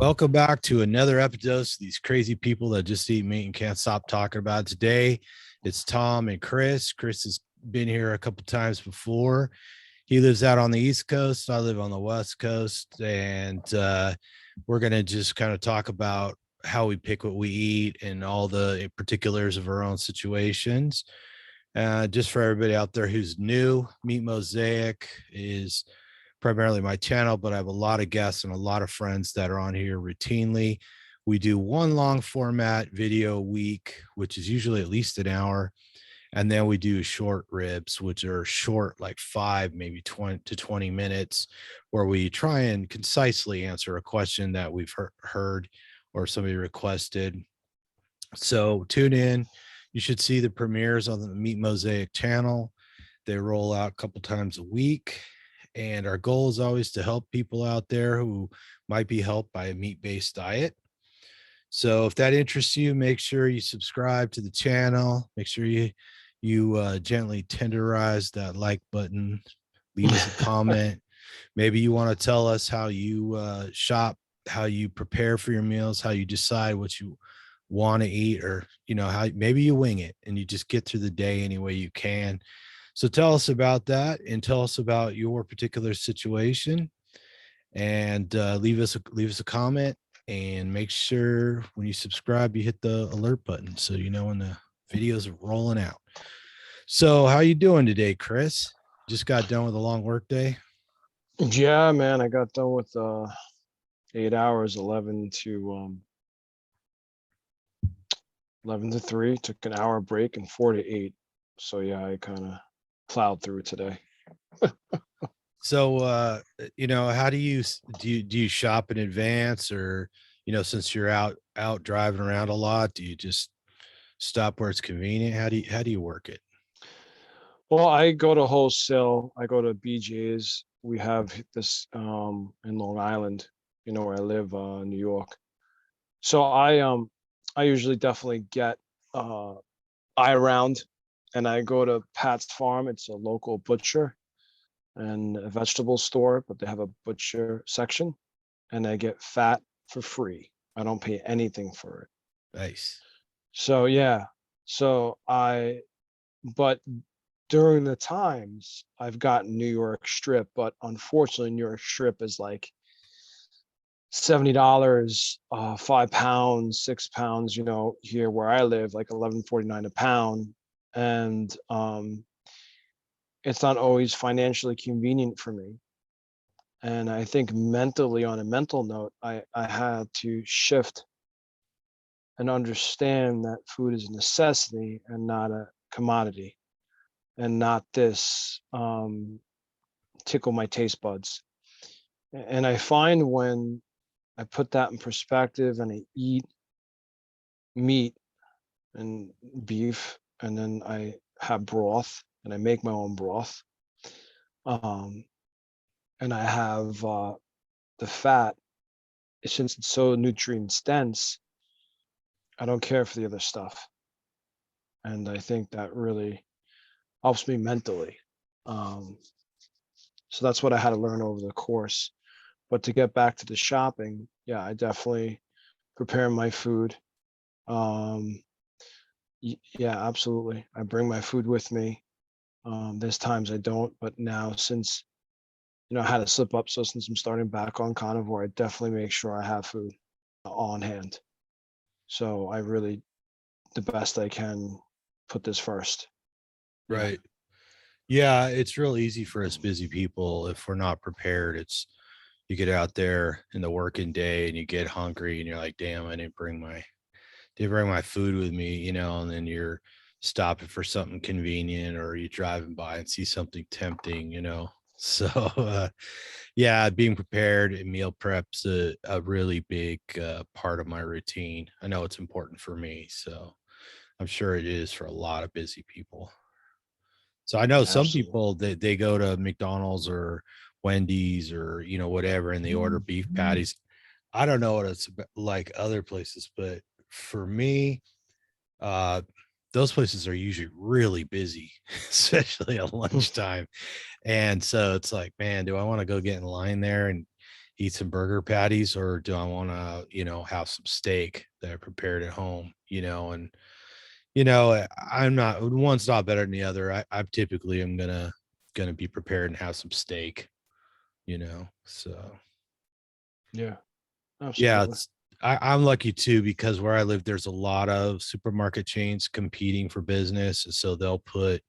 Welcome back to another Epidose. These crazy people that just eat meat and can't stop talking about it. Today, it's Tom and Chris. Chris has been here a couple times before. He lives out on the East Coast. I live on the West Coast, and we're going to just kind of talk about how we pick what we eat and all the particulars of our own situations. Just for everybody out there who's new, Meat Mosaic is primarily my channel, but I have a lot of guests and a lot of friends that are on here routinely. We do one long format video a week, which is usually at least an hour. And then we do short ribs, which are short, like 5, maybe 20 to 20 minutes, where we try and concisely answer a question that we've heard or somebody requested. So tune in. You should see the premieres on the Meat Mosaic channel. They roll out a couple times a week. And our goal is always to help people out there who might be helped by a meat-based diet. So if that interests you, make sure you subscribe to the channel. Make sure you gently tenderize that like button. Leave us a comment. Maybe you want to tell us how you shop, how you prepare for your meals, how you decide what you want to eat, or how maybe you wing it and you just get through the day any way you can. So tell us about that and tell us about your particular situation, and leave us a comment, and make sure when you subscribe you hit the alert button so you know when the videos are rolling out. So how you doing today, Chris? Just got done with a long work day? Yeah, man, I got done with 8 hours, 11 to 3, took an hour break, and 4 to 8. So yeah, I kind of plowed through today. So how do you shop in advance, or since you're out driving around a lot, do you just stop where it's convenient? How do you work it? Well, I go to wholesale. I go to BJ's. We have this in Long Island, where I live, New York. So I usually definitely get eye round, and I go to Pat's Farm. It's a local butcher and a vegetable store, but they have a butcher section, and I get fat for free. I don't pay anything for it. Nice. So yeah, but during the times I've gotten New York strip, but unfortunately New York strip is like $70, 5 pounds, 6 pounds, here where I live, like $11.49 a pound. And it's not always financially convenient for me. And I think mentally, on a mental note, I had to shift and understand that food is a necessity and not a commodity, and not this tickle my taste buds. And I find when I put that in perspective and I eat meat and beef, and then I have broth and I make my own broth, and I have the fat, since it's so nutrient dense, I don't care for the other stuff. And I think that really helps me mentally. So that's what I had to learn over the course. But to get back to the shopping, yeah, I definitely prepare my food. Yeah, absolutely. I bring my food with me. There's times I don't, but now, since I had to slip up, so since I'm starting back on carnivore, I definitely make sure I have food on hand. So I really, the best I can, put this first. Right. Yeah, it's real easy for us busy people. If we're not prepared, you get out there in the working day and you get hungry and you're like, damn, I didn't bring my food with me, and then you're stopping for something convenient, or you're driving by and see something tempting. So yeah, being prepared and meal prep's a really big part of my routine. I know it's important for me, so I'm sure it is for a lot of busy people. So I know some Absolutely. people that they go to McDonald's or Wendy's or whatever, and they order beef patties. I don't know what it's like other places, but for me, those places are usually really busy, especially at lunchtime. And so it's like, man, do I want to go get in line there and eat some burger patties, or do I want to, have some steak that I prepared at home, and I'm not, one's not better than the other. I typically am gonna be prepared and have some steak, so Yeah, yeah, absolutely. I'm lucky too, because where I live, there's a lot of supermarket chains competing for business. So they'll put,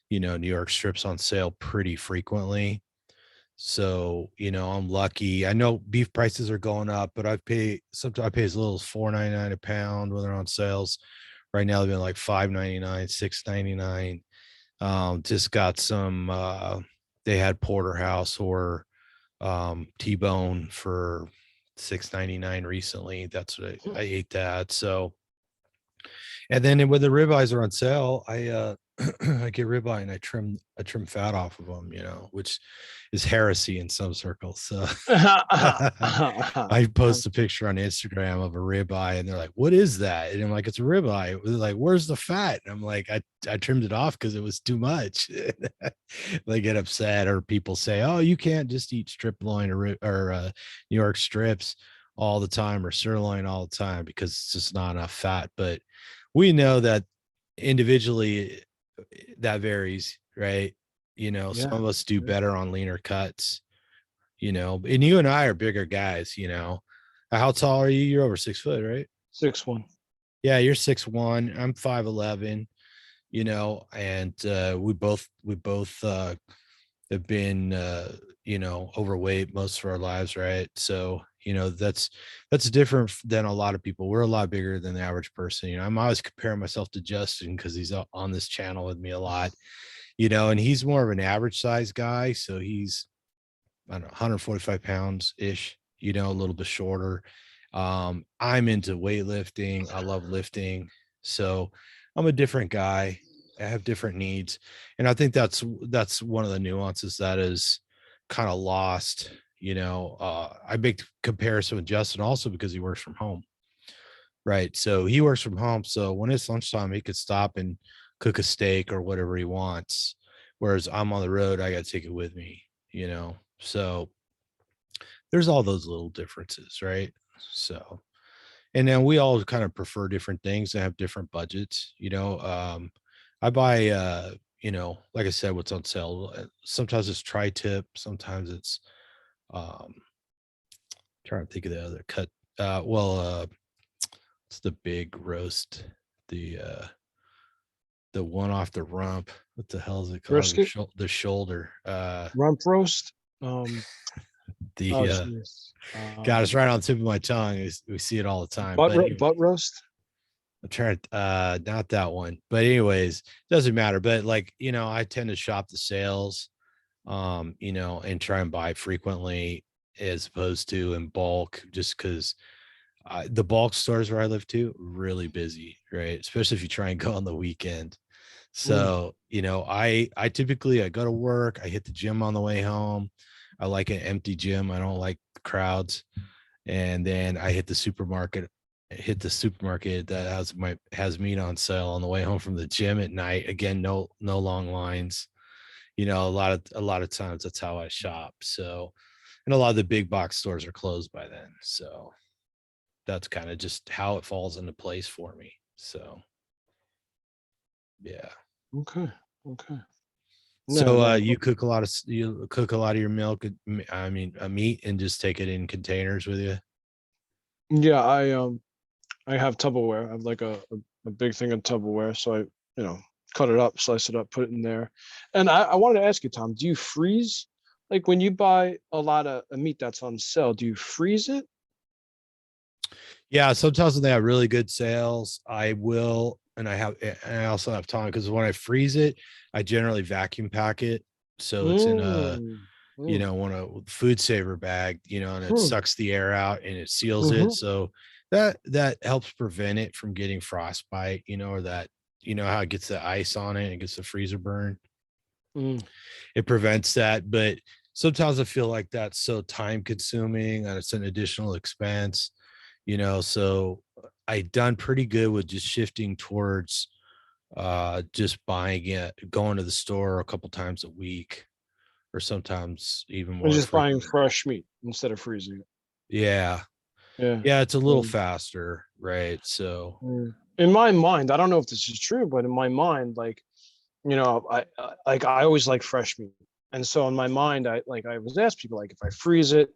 New York strips on sale pretty frequently. So, I'm lucky. I know beef prices are going up, but sometimes I pay as little as $4.99 a pound when they're on sales. Right now they've been like $5.99, $6.99. Just got some they had porterhouse or T-bone for $6.99 recently. That's what I ate that. So, and then when the ribeyes are on sale, I I get ribeye and I trim fat off of them, which is heresy in some circles. So I post a picture on Instagram of a ribeye and they're like, "What is that?" And I'm like, "It's a ribeye." They're like, "Where's the fat?" And I'm like, I trimmed it off because it was too much." They get upset, or people say, "Oh, you can't just eat strip loin or New York strips all the time, or sirloin all the time, because it's just not enough fat." But we know that individually that varies, right? Some Yeah, of us do yeah. better on leaner cuts, and you and I are bigger guys, How tall are you? You're over 6 foot, right? 6'1". Yeah, you're 6'1". I'm 5'11", and we both have been overweight most of our lives, right? So that's different than a lot of people. We're a lot bigger than the average person. I'm always comparing myself to Justin because he's on this channel with me a lot, and he's more of an average size guy. So he's, I don't know, 145 pounds ish, a little bit shorter. I'm into weightlifting. I love lifting. So I'm a different guy. I have different needs. And I think that's one of the nuances that is kind of lost. I make the comparison with Justin also because he works from home. Right. So he works from home. So when it's lunchtime, he could stop and cook a steak or whatever he wants. Whereas I'm on the road, I got to take it with me. So there's all those little differences, right? So, and then we all kind of prefer different things and have different budgets. I buy, like I said, what's on sale. Sometimes it's tri-tip, sometimes it's, um, trying to think of the other cut. It's the big roast, the the one off the rump. What the hell is it called? Brisket, The shoulder. rump roast. Oh, The jeez. God, it's right on the tip of my tongue. We see it all the time. But anyway, Butt roast. I'm trying to not that one. But anyways, doesn't matter. But like, I tend to shop the sales, and try and buy frequently as opposed to in bulk, just because the bulk stores where I live too really busy, right? Especially if you try and go on the weekend. Mm. So, I typically I go to work, I hit the gym on the way home. I like an empty gym. I don't like crowds. And then I hit the supermarket that has meat on sale on the way home from the gym at night. Again, no long lines. A lot of times that's how I shop. So, and a lot of the big box stores are closed by then. So that's kind of just how it falls into place for me. So yeah. Okay. Okay. No, So no. you cook a lot of your milk, I mean, meat, and just take it in containers with you. Yeah, I have Tupperware. I have like a big thing of Tupperware. So cut it up, slice it up, put it in there. And I wanted to ask you, Tom, do you freeze? Like when you buy a lot of meat that's on sale, do you freeze it? Yeah, sometimes when they have really good sales, I will, and I also have time because when I freeze it, I generally vacuum pack it, so it's in a, Mm. Mm. one a food saver bag, and it Hmm. sucks the air out and it seals it, Mm-hmm. so that helps prevent it from getting frostbite, or that, how it gets the ice on it and gets the freezer burn. Mm. It prevents that, but sometimes I feel like that's so time consuming and it's an additional expense, so I done pretty good with just shifting towards just buying it, going to the store a couple times a week, or sometimes even I'm more just buying frequent. fresh meat instead of freezing it. Yeah. Yeah. Yeah, it's a little Um, faster, right? So, in my mind, I don't know if this is true, but in my mind, like, I always like fresh meat. And so in my mind, I was asked people, like, if I freeze it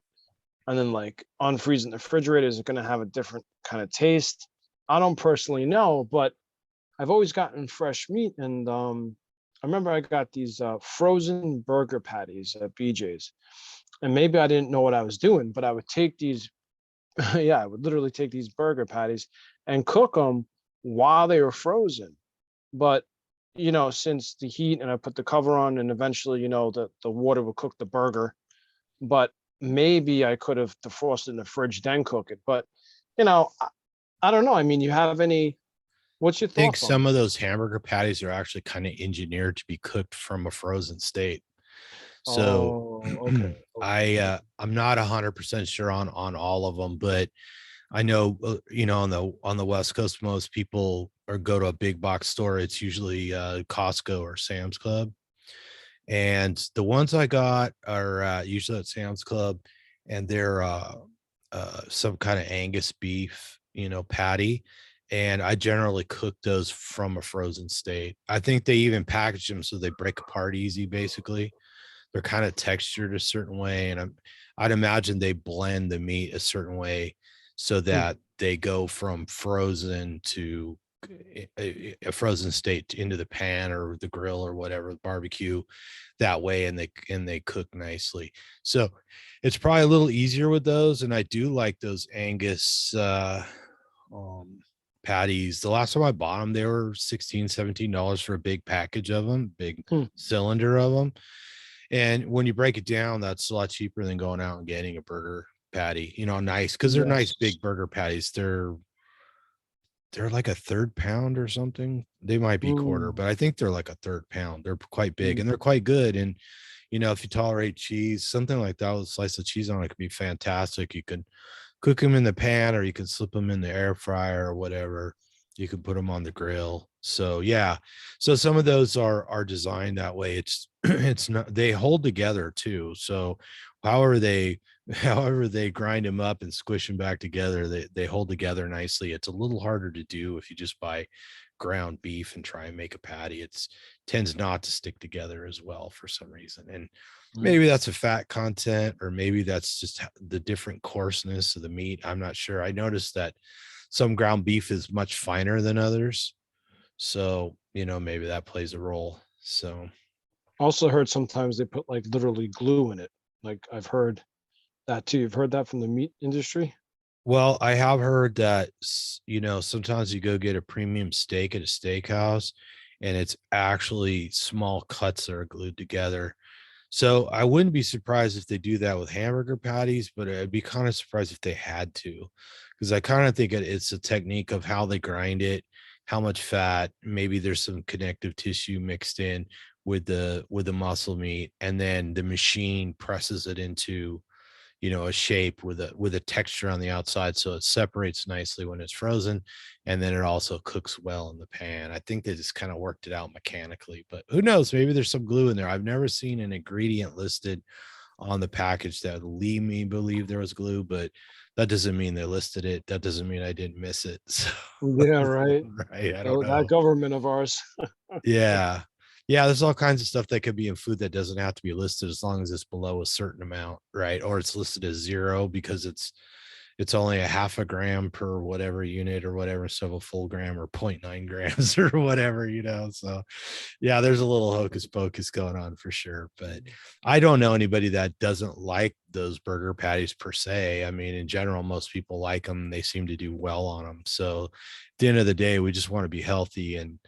and then like unfreeze it in the refrigerator, is it going to have a different kind of taste? I don't personally know, but I've always gotten fresh meat. And I remember I got these frozen burger patties at BJ's. And maybe I didn't know what I was doing, but I would take these, yeah, I would literally take these burger patties and cook them while they were frozen. But since the heat, and I put the cover on, and eventually, the water would cook the burger. But maybe I could have defrosted in the fridge, then cook it. But I don't know. I mean, what's your I think thoughts on some it? of those hamburger patties are actually kind of engineered to be cooked from a frozen state. So Oh, okay. Okay. I'm not 100% sure on all of them, but I know on the West Coast, most people or go to a big box store. It's usually Costco or Sam's Club, and the ones I got are usually at Sam's Club, and they're some kind of Angus beef, patty. And I generally cook those from a frozen state. I think they even package them so they break apart easy, basically. They're kind of textured a certain way, and I'd imagine they blend the meat a certain way so Hmm. that they go from frozen to a frozen state into the pan or the grill or whatever, barbecue that way, and they cook nicely. So it's probably a little easier with those, and I do like those Angus um patties. The last time I bought them, they were $16-17 for a big package of them, big Hmm. cylinder of them. And when you break it down, that's a lot cheaper than going out and getting a burger patty, nice, because they're nice Yes. big burger patties. They're like a third pound or something. They might be quarter, Hmm. but I think they're like a third pound. They're quite big and Hmm. they're quite good. And if you tolerate cheese, something like that with a slice of cheese on it could be fantastic. You could cook them in the pan, or you can slip them in the air fryer or whatever. You can put them on the grill. So yeah, so some of those are designed that way. It's it's not, they hold together too. So however they however they grind them up and squish them back together, they hold together nicely. It's a little harder to do if you just buy ground beef and try and make a patty. It's tends not to stick together as well for some reason. And Hmm. maybe that's a fat content, or maybe that's just the different coarseness of the meat. I'm not sure. I noticed that some ground beef is much finer than others. So, maybe that plays a role. So, Also heard sometimes they put like literally glue in it. Like I've heard that too. You've heard that from the meat industry? well, I have heard that, sometimes you go get a premium steak at a steakhouse and it's actually small cuts that are glued together. So I wouldn't be surprised if they do that with hamburger patties, but I'd be kind of surprised if they had to, because I kind of think it's a technique of how they grind it, how much fat, maybe there's some connective tissue mixed in with the muscle meat, and then the machine presses it into a shape with a texture on the outside, so it separates nicely when it's frozen, and then it also cooks well in the pan. I think they just kind of worked it out mechanically, but who knows, maybe there's some glue in there. I've never seen an ingredient listed on the package that would lead me believe there was glue, but that doesn't mean they listed it. That doesn't mean I didn't miss it. So Yeah, right. right, I don't That know. government of ours. Yeah. Yeah, there's all kinds of stuff that could be in food that doesn't have to be listed as long as it's below a certain amount, right? Or it's listed as 0 because it's only a half a gram per whatever unit or whatever, instead of a full gram, or 0.9 grams or whatever, So yeah, there's a little hocus pocus going on for sure. But I don't know anybody that doesn't like those burger patties per se. I mean, in general, most people like them. They seem to do well on them. So at the end of the day, we just want to be healthy and,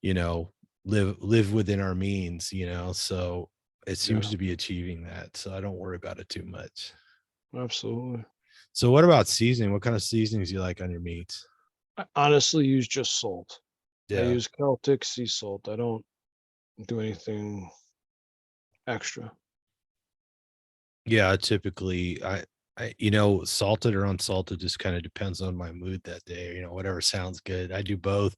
you know, live within our means, So it seems Yeah, to be achieving that. So I don't worry about it too much. absolutely. So what about seasoning? What kind of seasonings do you like on your meats? I honestly use just salt. I Yeah. use Celtic sea salt. I don't do anything extra. Yeah, typically salted or unsalted just kind of depends on my mood that day, whatever sounds good. I do both.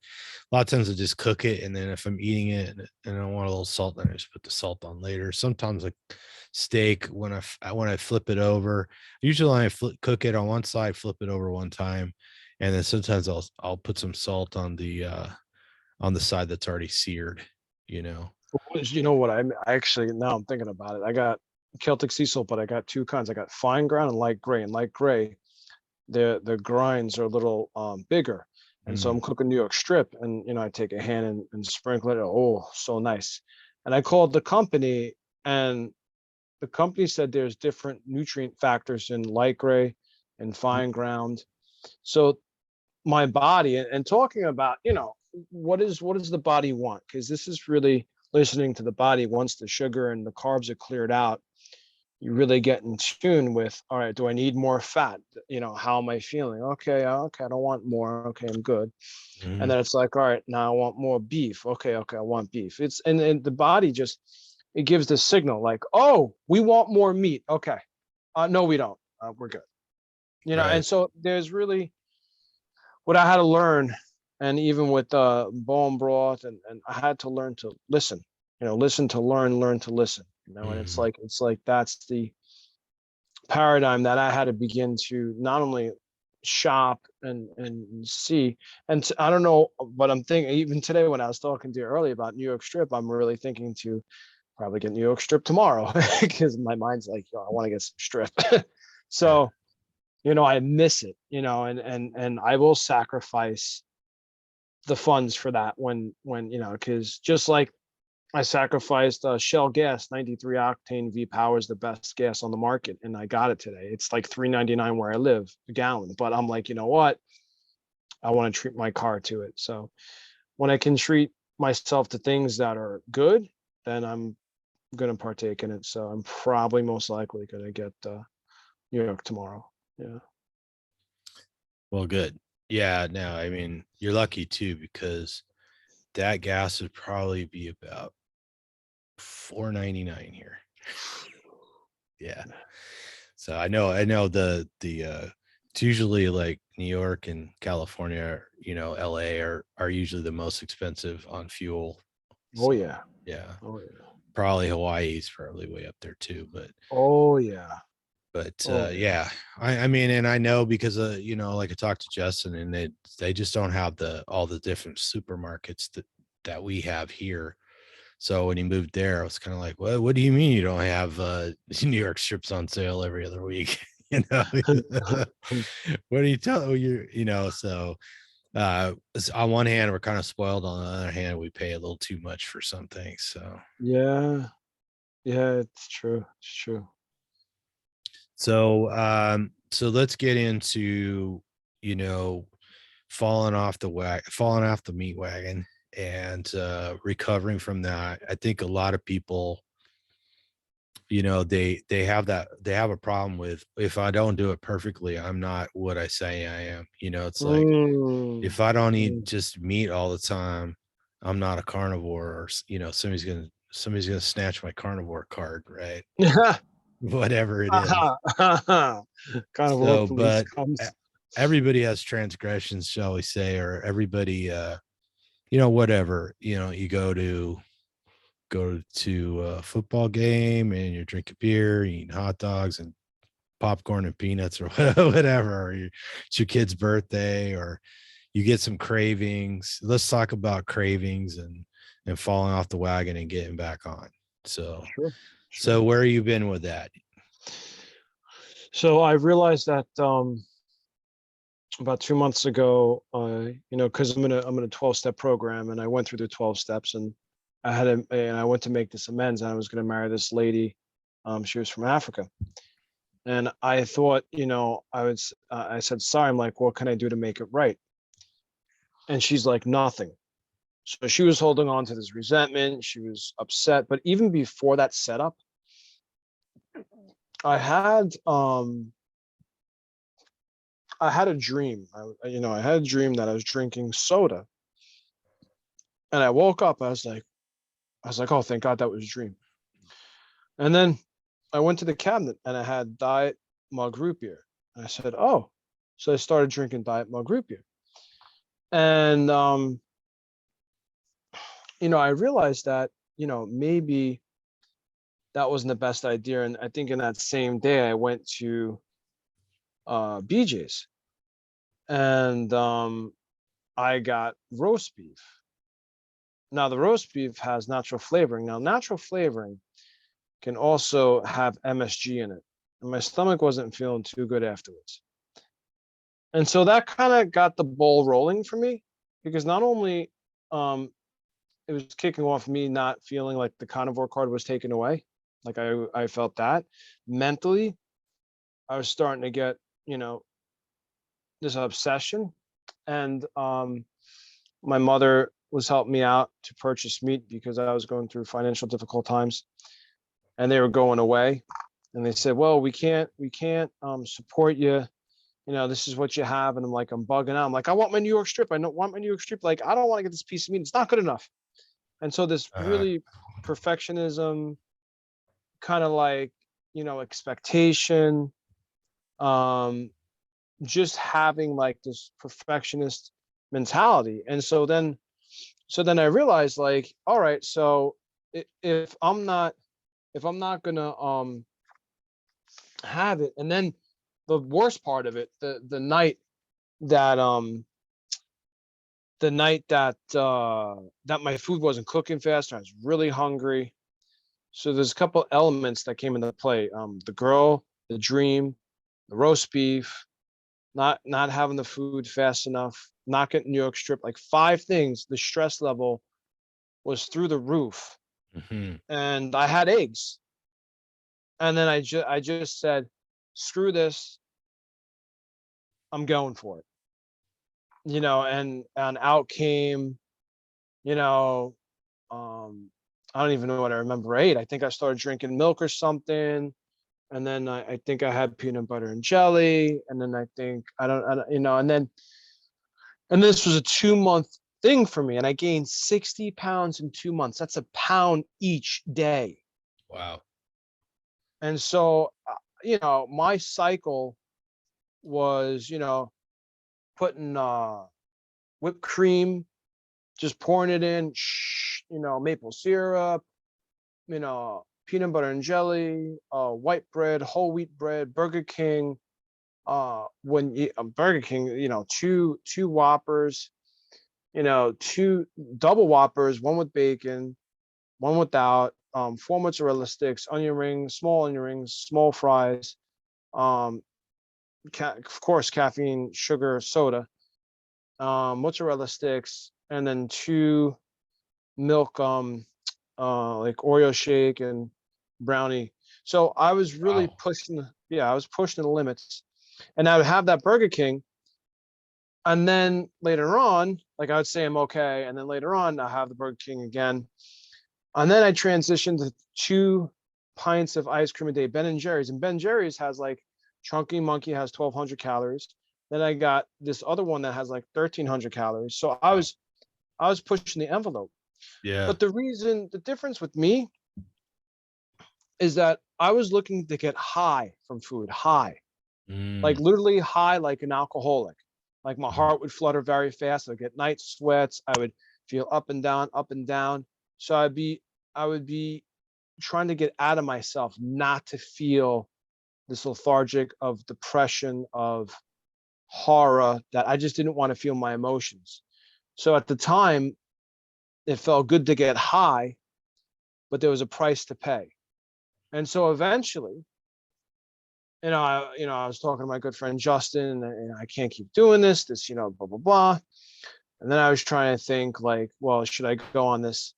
A lot of times I just cook it, and then if I'm eating it and I want a little salt, then I just put the salt on later. Sometimes like steak, when I flip it over, usually cook it on one side, flip it over one time, and then sometimes I'll put some salt on the side that's already seared, you know. You know what? I actually, now I'm thinking about it. I got Celtic sea salt, but I got two kinds. I got fine ground and light gray. And light gray, the grinds are a little bigger. And so Mm, I'm cooking New York strip, and I take a hand and sprinkle it. Oh, so nice. And I called the company, and the company said there's different nutrient factors in light gray and mm, fine ground. So my body, and talking about, what does the body want? Because this is really listening to the body. Once the sugar and the carbs are cleared out, you really get in tune with, all right, do I need more fat? How am I feeling? Okay, I don't want more. Okay, I'm good. And mm, then it's like, all right, now I want more beef. Okay, I want beef. It's and the body just, it gives the signal like, oh, we want more meat. Okay, no, we don't. We're good. And right. so there's really what I had to learn, and even with bone broth, and I had to learn to listen. Listen to learn to listen. And it's Mm, like that's the paradigm that I had to begin to not only shop and see. And I don't know, but I'm thinking even today when I was talking to you earlier about New York strip, I'm really thinking to probably get New York strip tomorrow because my mind's like, yo, I want to get some strip. yeah. So I miss it, and I will sacrifice the funds for that when because just like I sacrificed Shell gas, 93 octane V Power is the best gas on the market, and I got it today. It's like 3.99 where I live a gallon, but I'm like, you know what? I want to treat my car to it. So when I can treat myself to things that are good, then I'm going to partake in it. So I'm probably most likely going to get New York tomorrow. Yeah. Well, good. Yeah, no, I mean, you're lucky too, because that gas would probably be about 4.99 here. Yeah. So I know it's usually like New York and California, LA are usually the most expensive on fuel. Oh So yeah. yeah, Oh yeah. probably Hawaii's probably way up there too, but Oh yeah. Oh yeah. yeah, I mean, and I know because like I talked to Justin, and they just don't have all the different supermarkets that we have here. So when he moved there, I was kind of like, well, what do you mean you don't have New York strips on sale every other week? you know, what are you telling you? So on one hand, we're kind of spoiled. On the other hand, we pay a little too much for some things. So Yeah. Yeah, it's true. It's true. so let's get into, you know, falling off the meat wagon, and recovering from that. I think a lot of people, they have a problem with, if I don't do it perfectly, I'm not what I say I am. It's like, Mm, if I don't eat mm. just meat all the time, I'm not a carnivore, or somebody's gonna snatch my carnivore card, right? Whatever it is. Carnivore So, police but e- comes. everybody has transgressions, shall we say, or everybody, whatever, you go to a football game and you're drinking beer, eating hot dogs and popcorn and peanuts, or whatever, or it's your kid's birthday, or you get some cravings. Let's talk about cravings and falling off the wagon and getting back on. So, Sure, so sure. where you been with that? So I realized that about 2 months ago, because I'm in a 12-step program, and I went through the 12 steps, and I went to make this amends, and I was going to marry this lady. She was from Africa, and I thought, I said sorry. I'm like, what can I do to make it right? And she's like, nothing. So she was holding on to this resentment. She was upset. But even before that setup, I had um I had a dream. I had a dream that I was drinking soda, and I woke up. I was like, oh, thank God that was a dream. And then I went to the cabinet, and I had diet. mug root beer. And I said, oh. So I started drinking diet mug root beer. And, I realized that, maybe that wasn't the best idea. And I think in that same day, I went to BJ's and I got roast beef. Now, the roast beef has natural flavoring. Now, natural flavoring can also have MSG in it. And my stomach wasn't feeling too good afterwards. And so that kind of got the ball rolling for me because not only it was kicking off me not feeling like the carnivore card was taken away, like I felt that mentally, I was starting to get, this obsession. And my mother was helping me out to purchase meat because I was going through financial difficult times and they were going away. And they said, well, we can't support you. This is what you have. And I'm like, I'm bugging out. I'm like, I want my New York strip. I don't want my New York strip. Like, I don't want to get this piece of meat. It's not good enough. And so this really perfectionism, kind of like, expectation, just having like this perfectionist mentality. And so then I realized like, all right, so if I'm not gonna have it, and then the worst part of it, the night that that my food wasn't cooking fast, I was really hungry. So there's a couple elements that came into play. The girl, the dream, the roast beef, not having the food fast enough, not getting New York strip, like 5 things. The stress level was through the roof, and I had eggs. And then I just said, screw this, I'm going for it. And out came, you know, I don't even know what I remember I ate. I think I started drinking milk or something. And then I think I had peanut butter and jelly. And then I think, I don't and this was a 2-month thing for me. And I gained 60 pounds in 2 months. That's a pound each day. Wow. And so, my cycle was, putting whipped cream, just pouring it in, maple syrup, peanut butter and jelly, white bread, whole wheat bread, Burger King. Burger King, two Whoppers, 2 double Whoppers, one with bacon, one without, 4 mozzarella sticks, onion rings, small fries, of course, caffeine, sugar, soda, mozzarella sticks, and then 2 milk, like Oreo shake and brownie. So I was really Wow. pushing the limits. And I would have that Burger King. And then later on, like I would say I'm okay. And then later on, I have the Burger King again. And then I transitioned to 2 pints of ice cream a day, Ben and Jerry's. And Ben Jerry's has like Chunky Monkey has 1,200 calories. Then I got this other one that has like 1,300 calories. So I was pushing the envelope. Yeah. But the difference with me is that I was looking to get high from food, high, like Mm. literally high, like an alcoholic. Like my heart would flutter very fast. I'd get night sweats. I would feel up and down, up and down. So I would be trying to get out of myself, not to feel this lethargic of depression, of horror, that I just didn't want to feel my emotions. So at the time, it felt good to get high, but there was a price to pay. And so eventually, I was talking to my good friend Justin, and I can't keep doing this, blah, blah, blah. And then I was trying to think like, well, should I go on this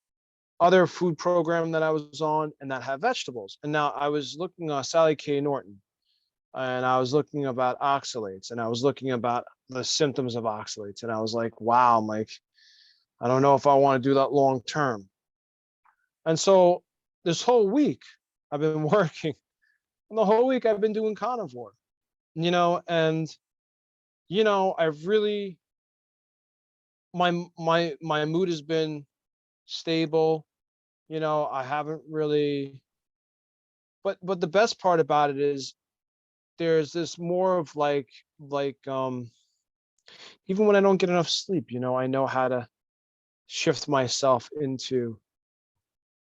other food program that I was on and that have vegetables? And now I was looking at Sally K. Norton, and I was looking about oxalates, and I was looking about the symptoms of oxalates. And I was like, wow, I'm like, I don't know if I want to do that long term. And so this whole week I've been working, and the whole week I've been doing carnivore, and I've really, my mood has been stable. I haven't really, but the best part about it is there's this more of even when I don't get enough sleep, I know how to shift myself into,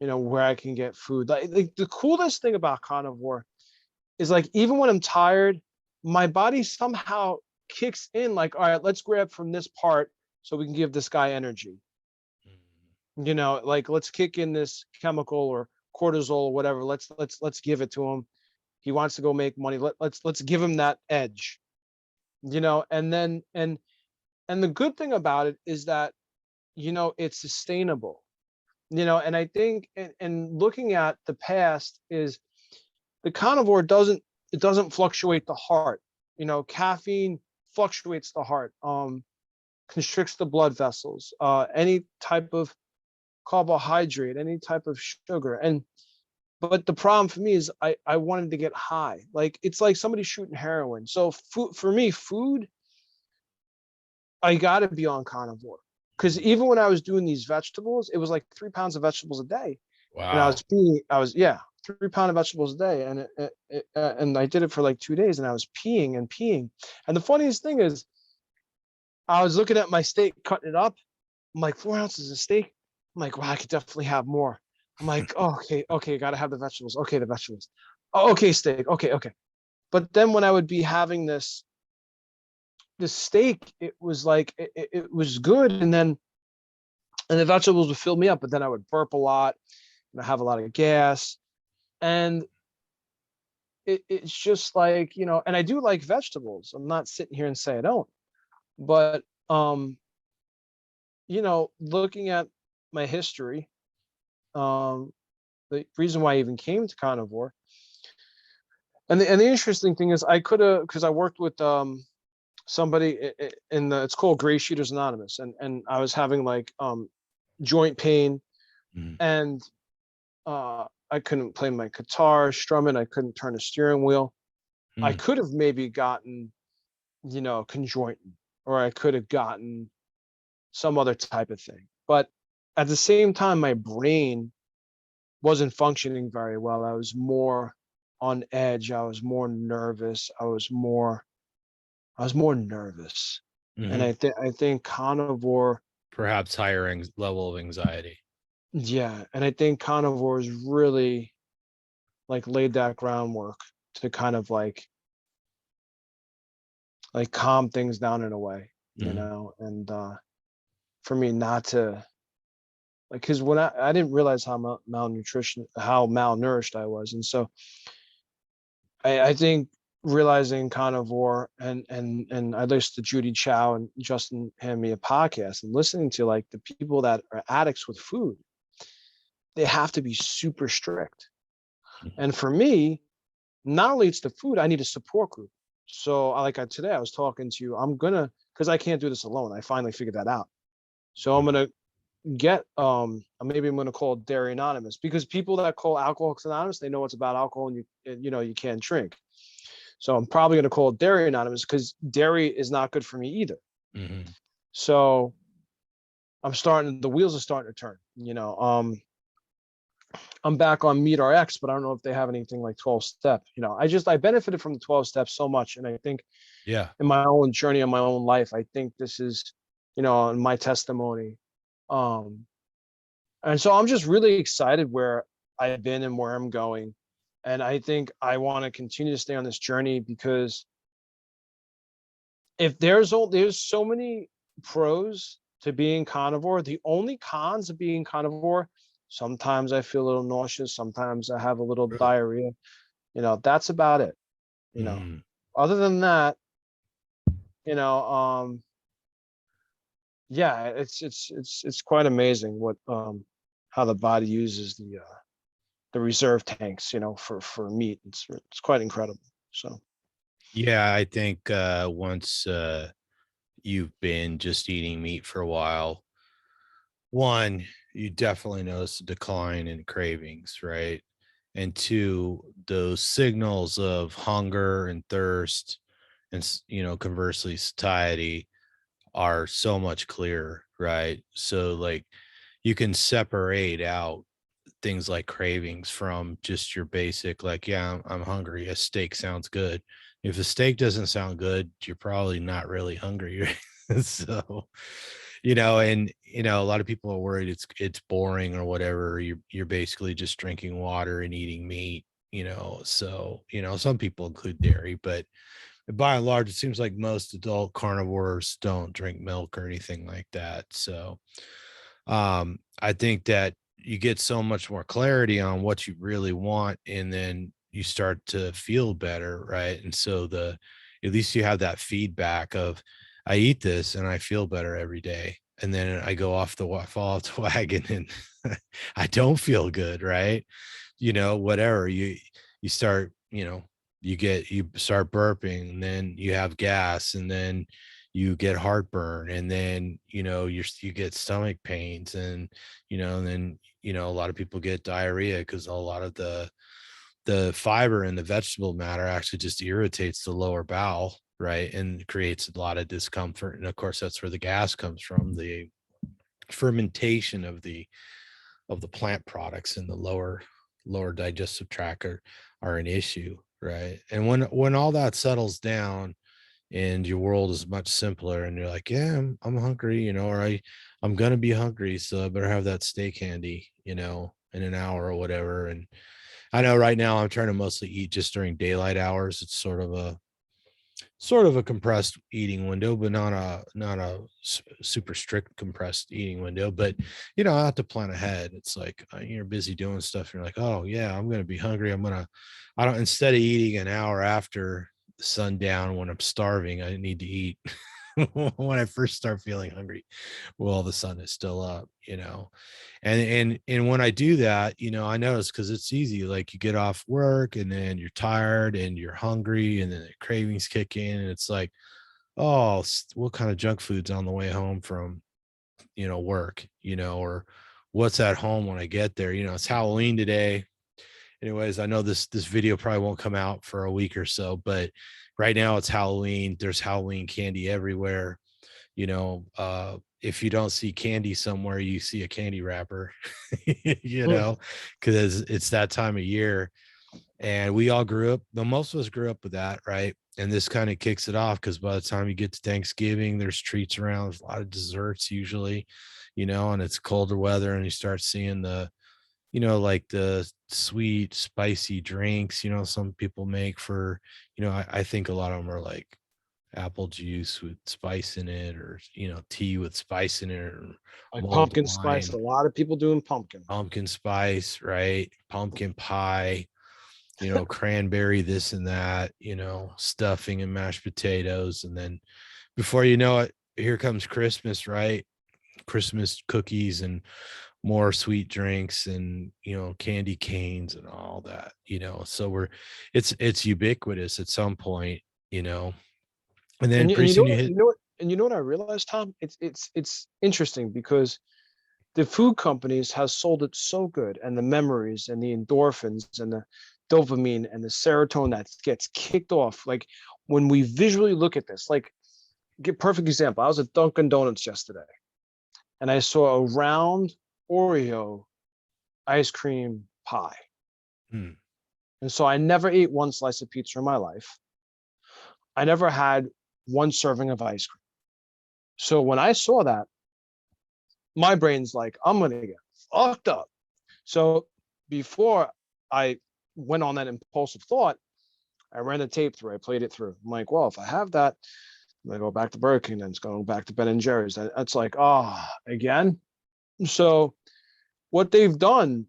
where I can get food. Like the coolest thing about carnivore is like even when I'm tired, my body somehow kicks in like, all right, let's grab from this part so we can give this guy energy. Like let's kick in this chemical or cortisol or whatever. Let's give it to him. He wants to go make money. Let's give him that edge. And then and the good thing about it is that it's sustainable. And I think and looking at the past is the carnivore doesn't fluctuate the heart. Caffeine fluctuates the heart, constricts the blood vessels, any type of carbohydrate, any type of sugar. But the problem for me is I wanted to get high. Like it's like somebody shooting heroin. So food for me, I gotta be on carnivore. Because even when I was doing these vegetables, it was like 3 pounds of vegetables a day. And Wow. I was, yeah, 3 pounds of vegetables a day. And I did it for like 2 days and I was peeing and peeing. And the funniest thing is I was looking at my steak, cutting it up. I'm like, 4 ounces of steak. I'm like, wow, I could definitely have more. I'm like, oh, okay, gotta have the vegetables. Okay, the vegetables. Oh, okay, steak. Okay. But then when I would be having this steak, it was like it was good, and the vegetables would fill me up, but then I would burp a lot and I have a lot of gas. And it's just like, and I do like vegetables. I'm not sitting here and say I don't, but looking at my history, the reason why I even came to carnivore, and the interesting thing is I could have, because I worked with somebody it's called Gray Shooters Anonymous, and I was having like joint pain, Mhm. and I couldn't play my guitar, strum it. I couldn't turn a steering wheel. I Mm. could have maybe gotten, conjoined, or I could have gotten some other type of thing. But at the same time, my brain wasn't functioning very well. I was more on edge. I was more nervous. I was more nervous. And Mhm. I think carnivore, Perhaps higher level of anxiety. yeah, and I think carnivore is really like laid that groundwork to kind of like calm things down in a way, Mhm. and for me not to, like, because when I didn't realize how how malnourished I was. And so I think realizing carnivore, and I listened to Judy Chow and Justin hand me a podcast, and listening to like the people that are addicts with food, they have to be super strict. Mhm. And for me, not only it's the food, I need a support group. So today I was talking to you, because I can't do this alone. I finally figured that out. So I'm gonna get maybe I'm gonna call Dairy Anonymous, because people that call Alcoholics Anonymous, they know it's about alcohol, and you can't drink. So I'm probably gonna call Dairy Anonymous, because dairy is not good for me either. Mhm. So the wheels are starting to turn. I'm back on Meat RX, but I don't know if they have anything like 12 step. I benefited from the 12 steps so much. And I think Yeah. in my own journey, in my own life, I think this is, in my testimony. Um, and so I'm just really excited where I've been and where I'm going. And I think I want to continue to stay on this journey, because if there's so many pros to being carnivore, the only cons of being carnivore, sometimes I feel a little nauseous, sometimes I have a little Really. diarrhea. That's about it. You know, Mhm. other than that, you know, yeah, it's quite amazing what how the body uses the reserve tanks, for meat. It's quite incredible. So Yeah, I think once you've been just eating meat for a while, one, you definitely notice a decline in cravings, right? And two, those signals of hunger and thirst and conversely satiety are so much clearer, right? So like you can separate out things like cravings from just your basic, like, yeah, I'm hungry, a steak sounds good, If a steak doesn't sound good, you're probably not really hungry. So, and a lot of people are worried it's boring or whatever. You're basically just drinking water and eating meat, so some people include dairy, but by and large, it seems like most adult carnivores don't drink milk or anything like that. So I think that you get so much more clarity on what you really want, and then you start to feel better, right? And so at least you have that feedback of, I eat this and I feel better every day, and then I go fall off the wagon and I don't feel good, right? Whatever you start, you start burping, and then you have gas, and then you get heartburn, and then you get stomach pains, and then a lot of people get diarrhea because a lot of the fiber in the vegetable matter actually just irritates the lower bowel, right, and creates a lot of discomfort. And of course, that's where the gas comes from. The fermentation of the plant products in the lower digestive tract are an issue, right? And when all that settles down and your world is much simpler, and you're like, yeah, I'm hungry, or I'm gonna be hungry, so I better have that steak handy, in an hour or whatever. And I know right now I'm trying to mostly eat just during daylight hours. It's sort of a compressed eating window, but not a super strict compressed eating window. But I have to plan ahead. It's like you're busy doing stuff. You're like, oh yeah, I'm gonna be hungry. I don't, instead of eating an hour after sundown when I'm starving, I need to eat when I first start feeling hungry while the sun is still up, and when I do that, I notice, because it's easy, like you get off work and then you're tired and you're hungry, and then the cravings kick in, and it's like, oh, what kind of junk food's on the way home from work, or what's at home when I get there. It's Halloween today. Anyways, I know this video probably won't come out for a week or so, but right now it's Halloween. There's Halloween candy everywhere. If you don't see candy somewhere, you see a candy wrapper, Mm. because it's that time of year. And we all grew up, most of us grew up with that, right? And this kind of kicks it off, because by the time you get to Thanksgiving, there's treats around, there's a lot of desserts usually, and it's colder weather, and you start seeing like the sweet, spicy drinks, some people make for, I think a lot of them are like apple juice with spice in it, or, tea with spice in it, or Like mulled pumpkin spice, wine, a lot of people doing pumpkin. pumpkin spice, right? Pumpkin pie, cranberry, this and that, stuffing and mashed potatoes. And then before you know it, here comes Christmas, right? Christmas cookies and more sweet drinks, and candy canes and all that, so it's ubiquitous at some point, and then And pretty you know soon you what, hit. I realized, Tom? It's interesting because the food companies has sold it so good, and the memories and the endorphins and the dopamine and the serotonin that gets kicked off. Like when we visually look at this, like, get perfect example. I was at Dunkin' Donuts yesterday and I saw a round Oreo ice cream pie. Hmm. And so I never ate one slice of pizza in my life. I never had one serving of ice cream. So when I saw that, my brain's like, I'm going to get fucked up. So before I went on that impulsive thought, I ran the tape through. I played it through. I'm like, well, if I have that, I'm going to go back to Burger King, then it's going back to Ben and Jerry's. That's like, again. So what they've done,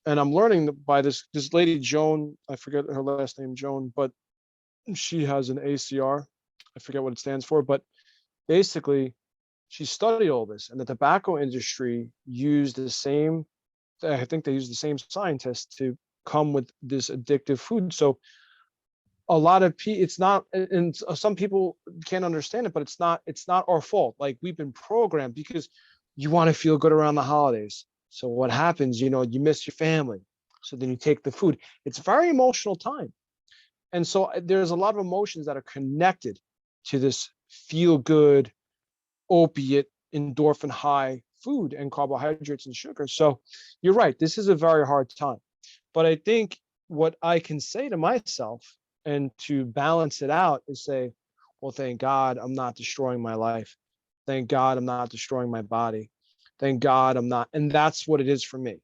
and I'm learning by this lady, Joan, I forget her last name, Joan, but she has an ACR. I forget what it stands for, but basically she studied all this, and the tobacco industry used the same, I think they used the same scientists to come with this addictive food. So a lot of it's not, and some people can't understand it, but it's not our fault. Like, we've been programmed because you want to feel good around the holidays. So what happens, you miss your family. So then you take the food. It's a very emotional time. And so there's a lot of emotions that are connected to this feel good, opiate, endorphin high food and carbohydrates and sugar. So you're right. This is a very hard time. But I think what I can say to myself And to balance it out is say, well, thank God I'm not destroying my life. Thank God I'm not destroying my body. Thank God I'm not. And that's what it is for me.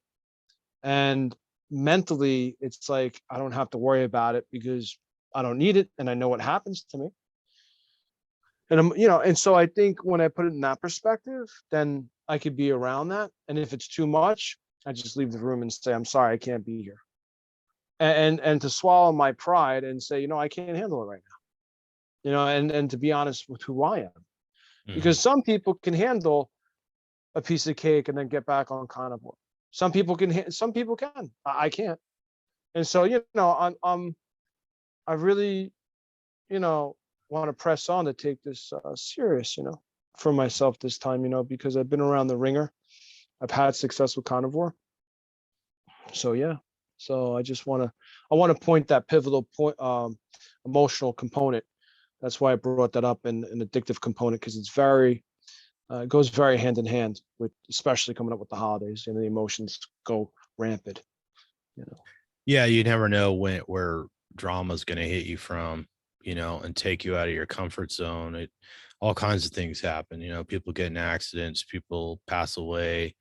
And mentally, it's like I don't have to worry about it because I don't need it and I know what happens to me. And and so I think when I put it in that perspective, then I could be around that. And if it's too much, I just leave the room and say, I'm sorry, I can't be here. And to swallow my pride and say, I can't handle it right now. And to be honest with who I am. Mhm. Because some people can handle a piece of cake and then get back on carnivore. Some people can, some people can. I can't. And so, I really, want to press on to take this serious, for myself this time, because I've been around the ringer. I've had success with carnivore. So yeah. So I want to point that pivotal point, emotional component. That's why I brought that up, and an addictive component, because it goes very hand in hand with, especially coming up with the holidays, and the emotions go rampant. You know. Yeah, you never know where drama's going to hit you from, and take you out of your comfort zone. All kinds of things happen. People get in accidents, people pass away.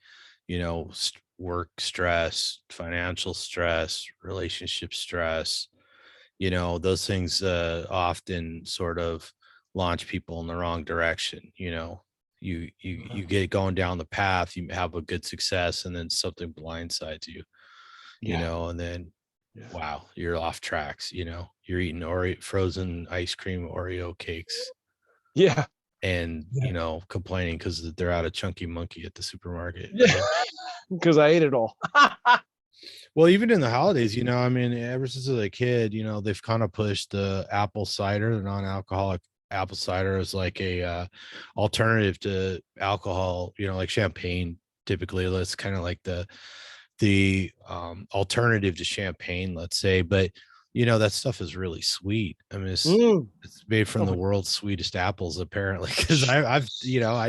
Work stress, financial stress, relationship stress. Those things often sort of launch people in the wrong direction. You get going down the path, you have a good success, and then something blindsides you, Yeah. and then Yeah. wow, you're off tracks. You're eating frozen ice cream Oreo cakes Yeah. and Yeah. complaining because they're out of chunky monkey at the supermarket, Yeah. right? Because I ate it all. Well, even in the holidays, I mean, ever since I was a kid, they've kind of pushed the apple cider, the non-alcoholic apple cider, as like a alternative to alcohol, like champagne. Typically, that's kind of like the alternative to champagne, let's say. But that stuff is really sweet. I mean, Mm. it's made from Oh, the but world's sweetest apples, apparently, because I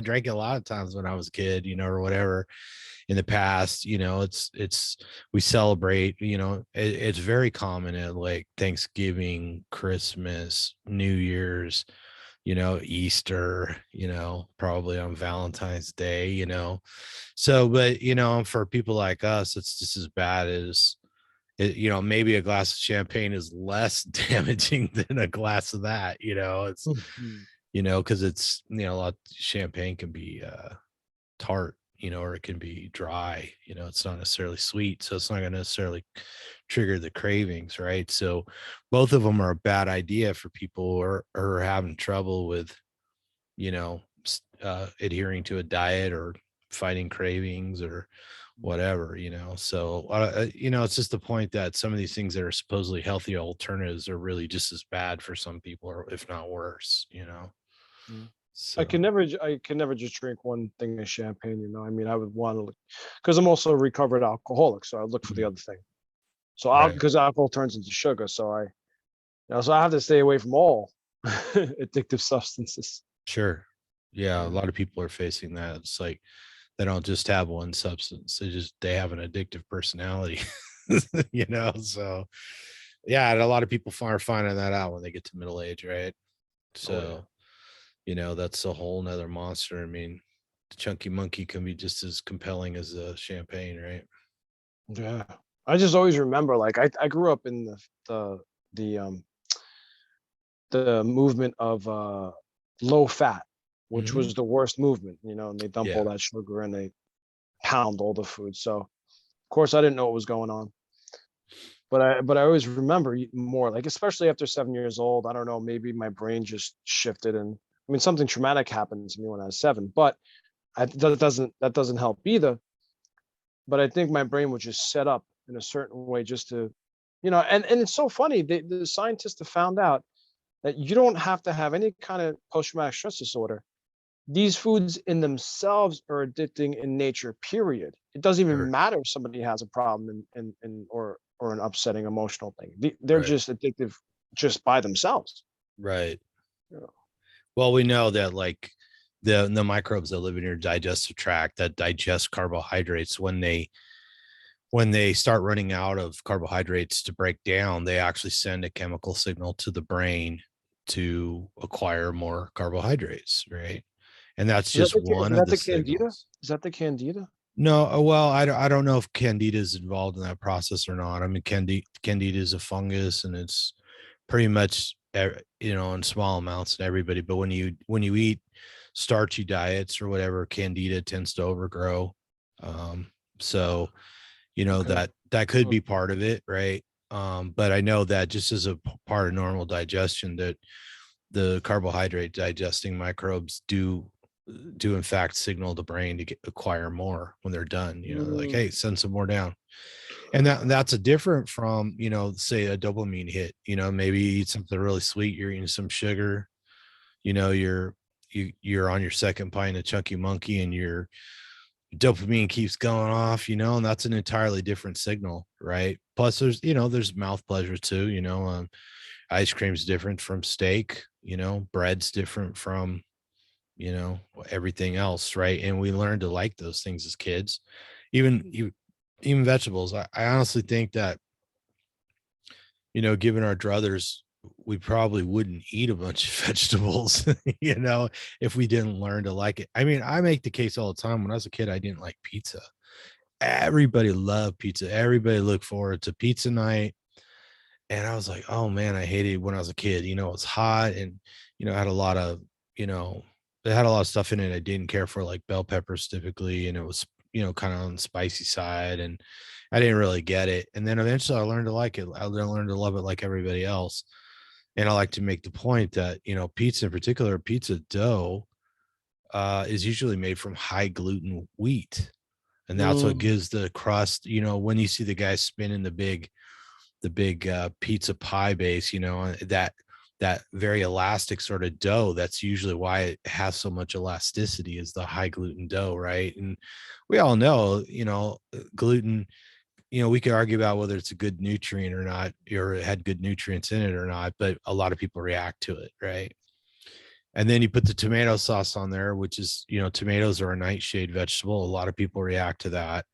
drank it a lot of times when I was a kid, or whatever in the past. It's we celebrate, it's very common at like Thanksgiving, Christmas, New Year's, Easter, probably on Valentine's Day, so, but for people like us, it's just as bad as it, maybe a glass of champagne is less damaging than a glass of that. It's Mhm. because it's a lot. Champagne can be tart, or it can be dry. It's not necessarily sweet, so it's not going to necessarily trigger the cravings, right? So both of them are a bad idea for people who are having trouble with, adhering to a diet or fighting cravings or whatever. So it's just the point that some of these things that are supposedly healthy alternatives are really just as bad for some people, or if not worse. Yeah. So I can never just drink one thing of champagne. I mean, I would want to look, because I'm also a recovered alcoholic, so I look for the mhm, other thing. So right, because alcohol turns into sugar, so I have to stay away from all addictive substances. sure, yeah, a Yeah. lot of people are facing that. It's like they don't just have one substance, they have an addictive personality. So yeah, and a lot of people are finding that out when they get to middle age, right? Oh yeah. So that's a whole nother monster. I mean, the chunky monkey can be just as compelling as a champagne, right? Yeah. I just always remember, like, I grew up in the the movement of low fat, which Hmm. was the worst movement, and they dump all Yeah, that sugar and they pound all the food. So of course I didn't know what was going on. But I always remember eating more, like, especially after 7 years old. I don't know, maybe my brain just shifted, and I mean, something traumatic happened to me when I was 7, but that doesn't help either. But I think my brain was just set up in a certain way just to, and it's so funny. The scientists have found out that you don't have to have any kind of post-traumatic stress disorder. These foods in themselves are addicting in nature, period. It doesn't even sure. matter if somebody has a problem or an upsetting emotional thing. They're Right. just addictive just by themselves. Right. You know? Well, we know that like the microbes that live in your digestive tract that digest carbohydrates, when when they start running out of carbohydrates to break down, they actually send a chemical signal to the brain to acquire more carbohydrates, right? And that's Is that just the one is of that the the candida? signals. Is that the candida? No, well, I don't know if candida is involved in that process or not. I mean, candida is a fungus, and it's pretty much in small amounts in everybody. But when you eat starchy diets or whatever, candida tends to overgrow. Um, so Okay. that could Mm. be part of it, right? But I know that just as a part of normal digestion, that the carbohydrate digesting microbes do in fact signal the brain to acquire more when they're done. Like, Mm. hey, send some more down. And that's a different from, say a dopamine hit. Maybe you eat something really sweet, you're eating some sugar, you're on your second pint of chunky monkey, and your dopamine keeps going off, and that's an entirely different signal, right? Plus there's mouth pleasure too. Ice cream's different from steak, bread's different from you know everything else, right? And we learn to like those things as kids. Even vegetables, I honestly think that given our druthers, we probably wouldn't eat a bunch of vegetables, if we didn't learn to like it. I mean, I make the case all the time. When I was a kid, I didn't like pizza. Everybody loved pizza. Everybody looked forward to pizza night. And I was like, oh man, I hated it when I was a kid. It's hot, and it had a lot of, it had a lot of stuff in it I didn't care for, like bell peppers typically, and it was, kind of on the spicy side, and I didn't really get it. And then eventually I learned to like it. I learned to love it like everybody else. And I like to make the point that, pizza in particular, pizza dough is usually made from high gluten wheat. And that's what Mm. gives the crust, when you see the guys spinning the big pizza pie base, that very elastic sort of dough. That's usually why it has so much elasticity, is the high gluten dough, right? And we all know, gluten, we could argue about whether it's a good nutrient or not, or it had good nutrients in it or not, but a lot of people react to it, right? And then you put the tomato sauce on there, which is, tomatoes are a nightshade vegetable. A lot of people react to that.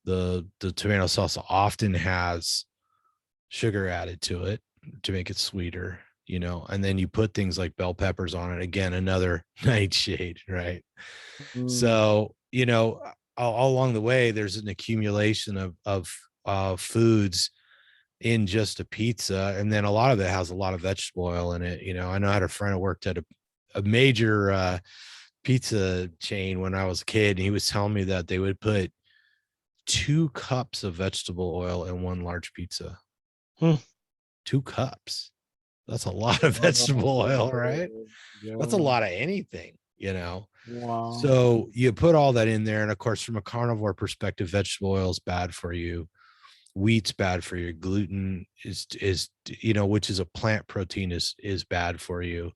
The tomato sauce often has sugar added to it to make it sweeter, and then you put things like bell peppers on it. Again, another nightshade, right? Mm. So, all along the way, there's an accumulation of foods in just a pizza. And then a lot of it has a lot of vegetable oil in it. I know I had a friend who worked at a major pizza chain when I was a kid, and he was telling me that they would put 2 cups of vegetable oil in one large pizza. Hmm. 2 cups. That's a lot of vegetable oil, right? Oh, That's a yeah. lot of anything. Wow. So you put all that in there. And of course, from a carnivore perspective, vegetable oil is bad for you. Wheat's bad for you. Gluten is which is a plant protein, is bad for you.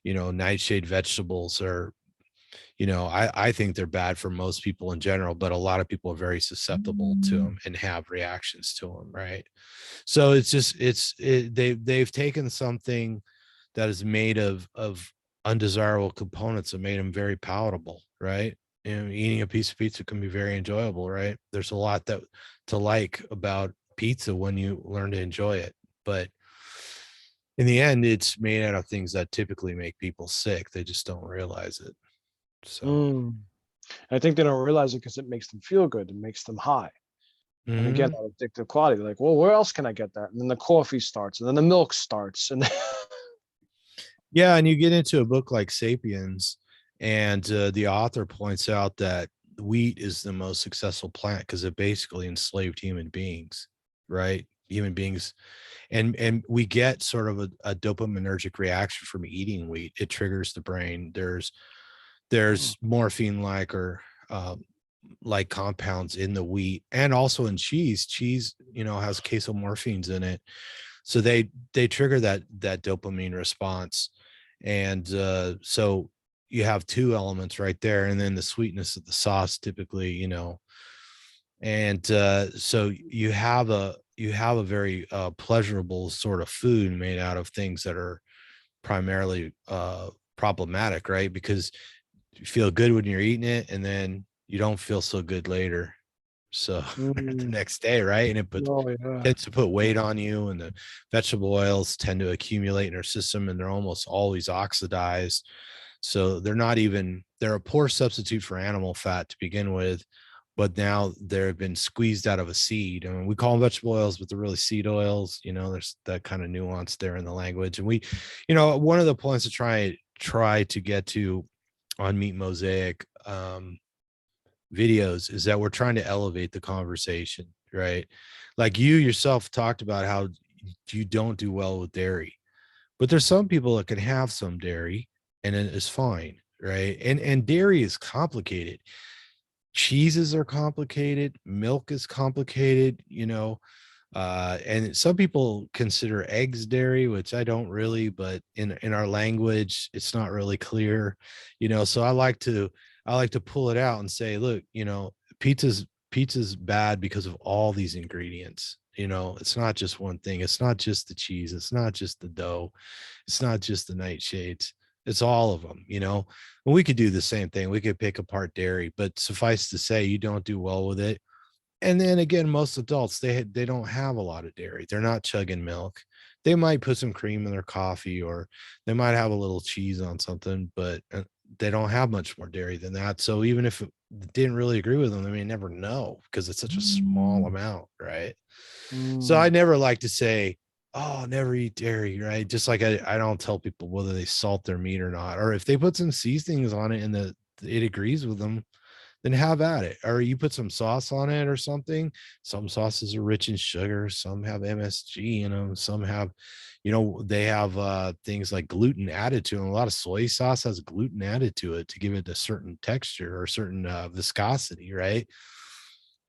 Nightshade vegetables are, I think they're bad for most people in general, but a lot of people are very susceptible to them and have reactions to them, right? So it's just they've taken something that is made of undesirable components and made them very palatable, right? Eating a piece of pizza can be very enjoyable, right? There's a lot that to like about pizza when you learn to enjoy it, but in the end, it's made out of things that typically make people sick. They just don't realize it. So, Mm. I think they don't realize it because it makes them feel good. It makes them high. And again, mhm. that addictive quality. They're like, well, where else can I get that? And then the coffee starts, and then the milk starts, and Yeah, and you get into a book like Sapiens, and the author points out that wheat is the most successful plant because it basically enslaved human beings, right? Human beings, and we get sort of a dopaminergic reaction from eating wheat. It triggers the brain. There's morphine like, or like compounds in the wheat, and also in cheese. Cheese, has casomorphines in it, so they trigger that dopamine response. And so you have two elements right there, and then the sweetness of the sauce typically, and so you have a very pleasurable sort of food made out of things that are primarily problematic, right? Because you feel good when you're eating it, and then you don't feel so good later. So the Mm. next day, right? And it Oh yeah. tends to put weight on you, and the vegetable oils tend to accumulate in our system, and they're almost always oxidized. So they're a poor substitute for animal fat to begin with, but now they've been squeezed out of a seed. I mean, we call them vegetable oils, but they're really seed oils. There's that kind of nuance there in the language. And one of the points to try to get to on Meat Mosaic videos is that we're trying to elevate the conversation, right? Like you yourself talked about how you don't do well with dairy, but there's some people that can have some dairy and it is fine, right? And dairy is complicated. Cheeses are complicated, milk is complicated, and some people consider eggs dairy, which I don't really, but in our language it's not really clear, so I like to pull it out and say, look, pizza's bad because of all these ingredients. It's not just one thing. It's not just the cheese, it's not just the dough, it's not just the nightshades, it's all of them. And we could do the same thing. We could pick apart dairy, but suffice to say, you don't do well with it. And then again, most adults, they don't have a lot of dairy. They're not chugging milk. They might put some cream in their coffee, or they might have a little cheese on something, but they don't have much more dairy than that. So even if it didn't really agree with them, they may never know because it's such a small amount, right? So I Mm. never like to say, oh, never eat dairy, right? Just like I don't tell people whether they salt their meat or not, or if they put some seasonings on it and it agrees with them, then have at it. Or you put some sauce on it or something. Some sauces are rich in sugar, some have MSG in them, some have, they have things like gluten added to them. A lot of soy sauce has gluten added to it to give it a certain texture or certain viscosity, right?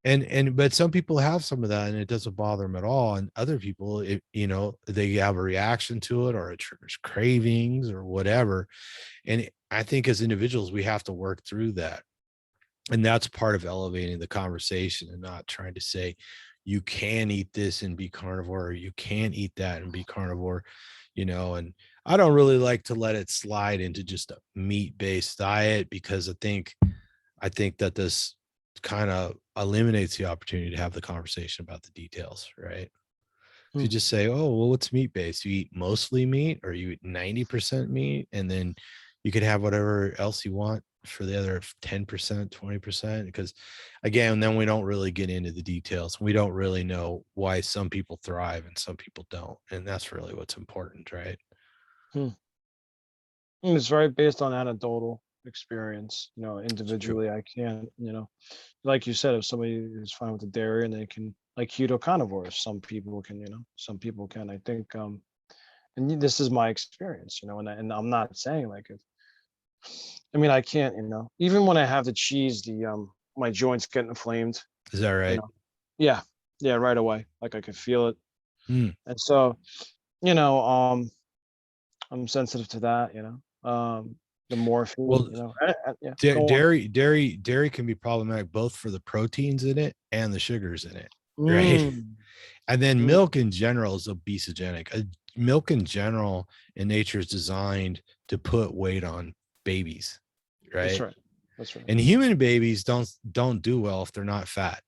And but some people have some of that and it doesn't bother them at all, and other people, they have a reaction to it, or it triggers cravings or whatever. And I think as individuals we have to work through that, and that's part of elevating the conversation and not trying to say you can eat this and be carnivore, or you can't eat that and be carnivore. And I don't really like to let it slide into just a meat-based diet, because I think that this kind of eliminates the opportunity to have the conversation about the details, right? If you Mm. just say, oh, well, what's meat based? You eat mostly meat, or you eat 90% meat, and then you can have whatever else you want for the other 10%, 20%. Because again, then we don't really get into the details. We don't really know why some people thrive and some people don't. And that's really what's important, right? Mm. It's very based on anecdotal experience. It's true. Individually, I can't. Like you said, if somebody is fine with the dairy and they can, like keto carnivores, some people can. Some people can. I think, and this is my experience. And I'm not saying like if. I mean, I can't. Even when I have the cheese, my joints get inflamed. Is that You right? know, yeah, yeah, right away. Like I could feel it, Mm. and so you know, I'm sensitive to that. The morphine. Well, Yeah, go on. dairy can be problematic both for the proteins in it and the sugars in it, right? Mm, And then mm, milk in general is obesogenic. Milk in general in nature is designed to put weight on babies, that's right? right. That's right. And human babies don't do well if they're not fat,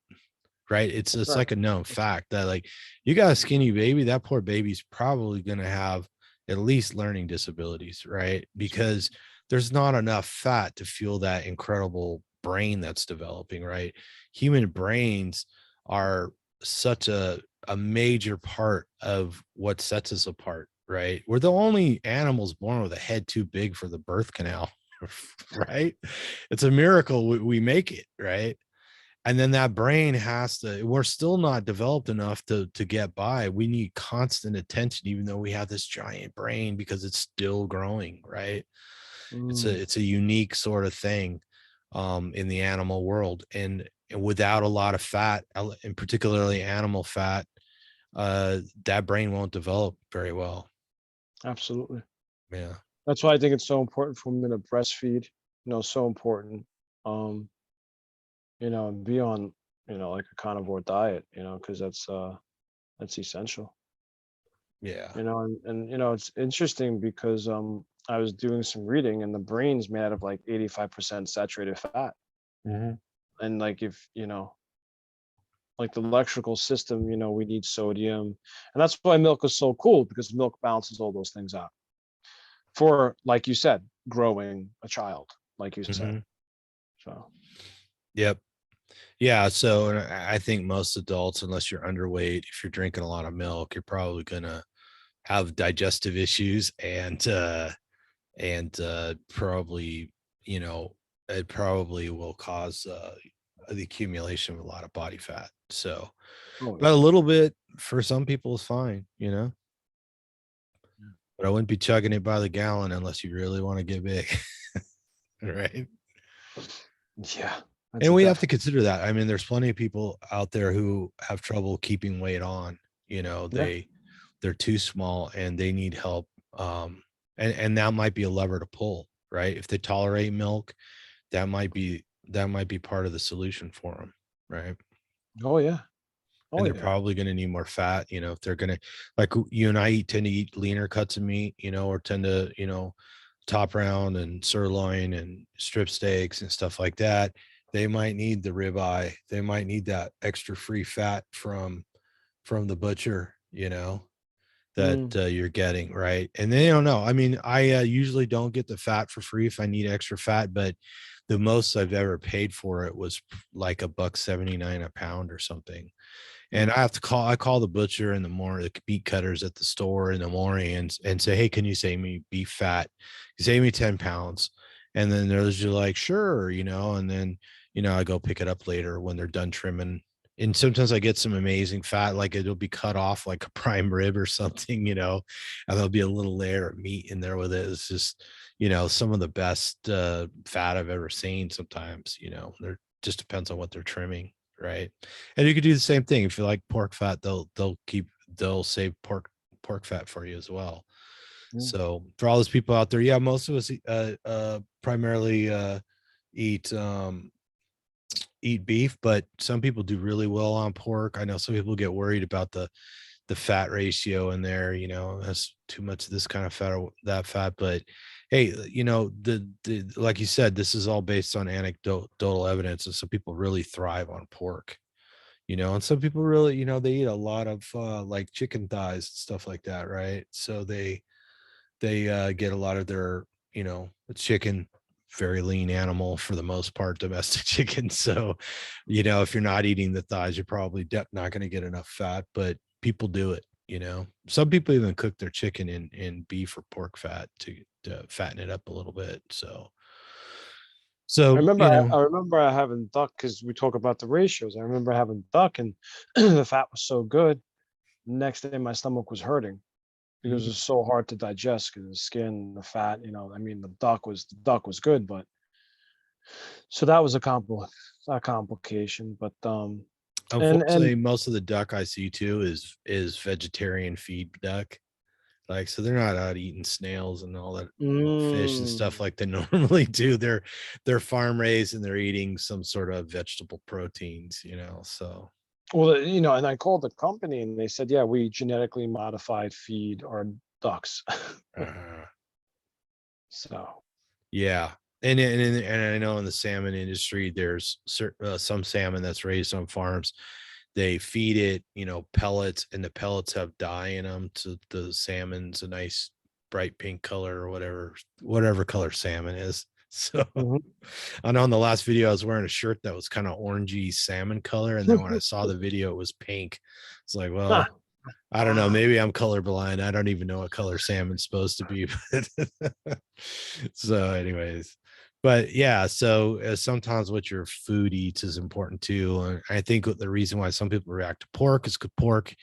right? It's That's it's right. like a known That's right. fact that, like, you got a skinny baby, that poor baby's probably going to have at least learning disabilities, right? That's right. Because there's not enough fat to fuel that incredible brain that's developing, right? Human brains are such a major part of what sets us apart, right? We're the only animals born with a head too big for the birth canal, right? It's a miracle we make it, right? And then that brain we're still not developed enough to get by. We need constant attention, even though we have this giant brain, because it's still growing, right? it's a Mm, it's a unique sort of thing in the animal world, and without a lot of fat, and particularly animal fat, that brain won't develop very well. absolutely. Yeah. That's why I think it's so important for women to breastfeed. So important. Um, and be on, like a carnivore diet. Because that's essential. Yeah. And it's interesting because I was doing some reading, and the brain's made out of like 85% saturated fat. Mhm. And like if like the electrical system, we need sodium. And that's why milk is so cool, because milk balances all those things out for, like you said, growing a child, like you said. Mm-hmm. So, Yep. Yeah. So and I think most adults, unless you're underweight, if you're drinking a lot of milk, you're probably gonna have digestive issues and probably, you know, it probably will cause the accumulation of a lot of body fat. So, oh but a yeah. little bit for some people is fine, you know. Yeah. But I wouldn't be chugging it by the gallon unless you really want to get big, right? Yeah, that's And a we have to definite. consider that. I mean, there's plenty of people out there who have trouble keeping weight on. You know, Yeah. they're too small and they need help. And that might be a lever to pull, right? If they tolerate milk, that might be part of the solution for them, right? Oh yeah. Oh And they're yeah. probably going to need more fat, if they're going to, like you and I tend to eat leaner cuts of meat, or tend to, top round and sirloin and strip steaks and stuff like that. They might need the ribeye. They might need that extra free fat from the butcher, that Mm, you're getting, right? And they don't know. I mean, I usually don't get the fat for free if I need extra fat, but the most I've ever paid for it was like $1.79 a pound or something. And mm, I call the butcher in the morning, the meat cutters at the store in the morning, and say, hey, can you save me beef fat? You save me 10 pounds. And then they're just like, sure, and then, I go pick it up later when they're done trimming. And sometimes I get some amazing fat, like it'll be cut off like a prime rib or something, and there'll be a little layer of meat in there with it. It's just, some of the best fat I've ever seen sometimes, there just depends on what they're trimming. Right. And you could do the same thing. If you like pork fat, they'll save pork fat for you as well. mm. So for all those people out there, yeah, most of us primarily eat eat beef, but some people do really well on pork. I know some people get worried about the fat ratio in there, that's too much of this kind of fat or that fat. But hey, the like you said, this is all based on anecdotal evidence. And some people really thrive on pork, and some people really, they eat a lot of like chicken thighs and stuff like that, right? So they get a lot of their, chicken, very lean animal for the most part, domestic chicken. So, if you're not eating the thighs, you're probably not going to get enough fat, but people do it. Some people even cook their chicken in beef or pork fat to fatten it up a little bit. So, I so, remember I remember having duck, because we talk about the ratios. I remember having duck, and the fat was so good. Next day my stomach was hurting because it was so hard to digest, because the skin, the fat, I mean, the duck was good, but so that was a complication. But and unfortunately, most of the duck I see too is vegetarian feed duck. Like, so they're not out eating snails and all that fish and stuff mm, like they normally do. They're farm raised and they're eating some sort of vegetable proteins, so well, and I called the company and they said, yeah, we genetically modified feed our ducks. uh, So, yeah. And I know in the salmon industry, there's some salmon that's raised on farms. They feed it, pellets, and the pellets have dye in them. So the salmon's a nice bright pink color or whatever color salmon is. So mhm. I know in the last video I was wearing a shirt that was kind of orangey salmon color, and then when I saw the video, it was pink. It's like, Huh. well, I don't know. Maybe I'm colorblind. I don't even know what color salmon's supposed to be. So, anyways, but yeah. So sometimes what your food eats is important too. And I think the reason why some people react to pork is because pork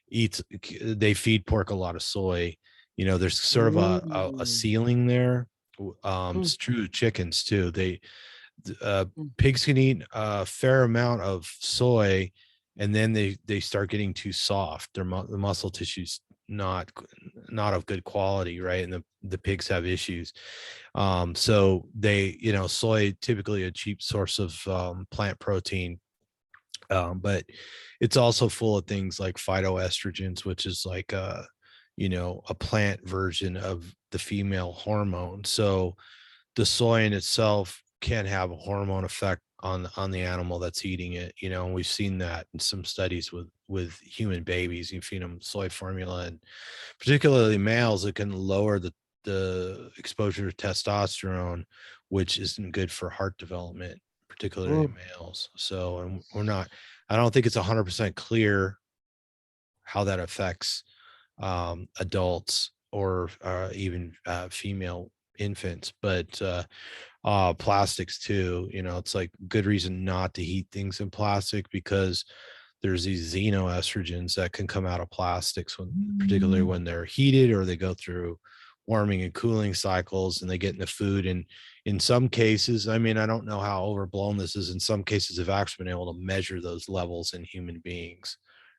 eats. They feed pork a lot of soy. There's sort of a Mm, ceiling there. mm, It's true of chickens too. Uh, mm, Pigs can eat a fair amount of soy, and then they start getting too soft. The muscle tissue's not of good quality, right? And the pigs have issues. So soy typically a cheap source of plant protein, but it's also full of things like phytoestrogens, which is like a plant version of the female hormone. So the soy in itself can have a hormone effect on the animal that's eating it, and we've seen that in some studies with human babies. You feed them soy formula, and particularly males, it can lower the exposure to testosterone, which isn't good for heart development, particularly in males. So, and I don't think it's 100% clear how that affects adults or even female infants, but plastics too. It's like good reason not to heat things in plastic, because there's these xenoestrogens that can come out of plastics particularly when they're heated, or they go through warming and cooling cycles, and they get in the food. And in some cases, I mean, I don't know how overblown this is, in some cases have actually been able to measure those levels in human beings,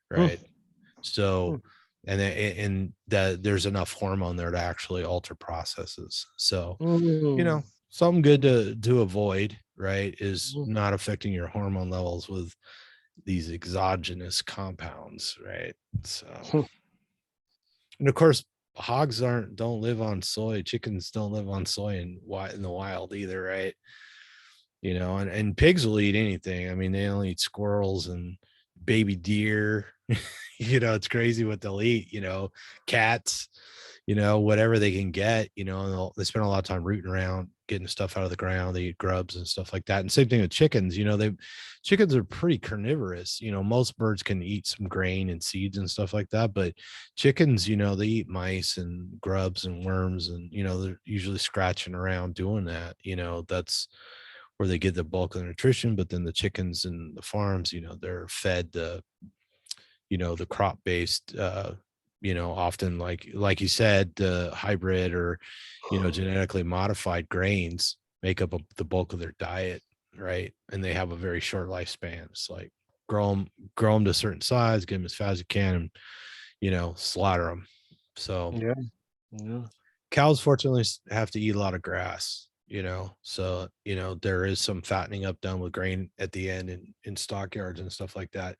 right? So, and that there's enough hormone there to actually alter processes. So, something good to avoid, right, is not affecting your hormone levels with these exogenous compounds, right? So, and of course, hogs don't live on soy. Chickens don't live on soy in the wild either, right? And pigs will eat anything. I mean, they only eat squirrels and baby deer. It's crazy what they'll eat, cats, whatever they can get, and they spend a lot of time rooting around, getting stuff out of the ground. They eat grubs and stuff like that. And same thing with chickens. Chickens are pretty carnivorous. Most birds can eat some grain and seeds and stuff like that, but chickens, they eat mice and grubs and worms, and they're usually scratching around doing that. That's where they get the bulk of the nutrition. But then the chickens and the farms, they're fed the crop based, often like you said, the hybrid or genetically modified grains make up the bulk of their diet, right? And they have a very short lifespan. It's like grow them to a certain size, get them as fast as you can, and slaughter them. So yeah. cows fortunately have to eat a lot of grass, so there is some fattening up done with grain at the end in stockyards and stuff like that,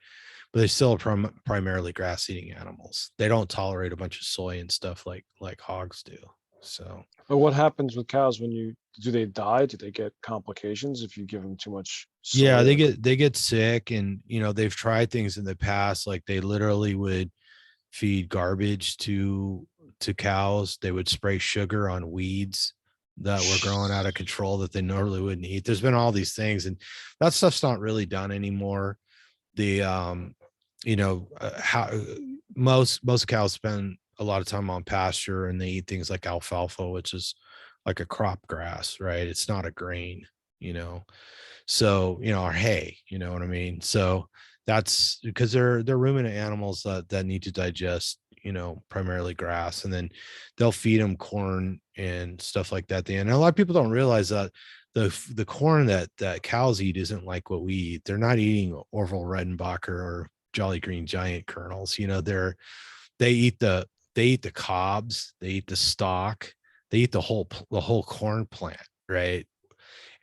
but they still are primarily grass eating animals. They don't tolerate a bunch of soy and stuff like hogs do. So But what happens with cows when do they die? Do they get complications if you give them too much yeah, soy? they get sick, and they've tried things in the past, like they literally would feed garbage to cows. They would spray sugar on weeds that were growing out of control that they normally wouldn't eat. There's been all these things, and that stuff's not really done anymore. The how most cows spend a lot of time on pasture, and they eat things like alfalfa, which is like a crop grass, right? It's not a grain, you know. So, or hay, you know what I mean? So that's because they're ruminant animals that need to digest, primarily grass, and then they'll feed them corn and stuff like that. And a lot of people don't realize that the corn that cows eat isn't like what we eat. They're not eating Orville Redenbacher or Jolly Green Giant kernels. They eat the cobs, they eat the stalk, they eat the whole corn plant, right?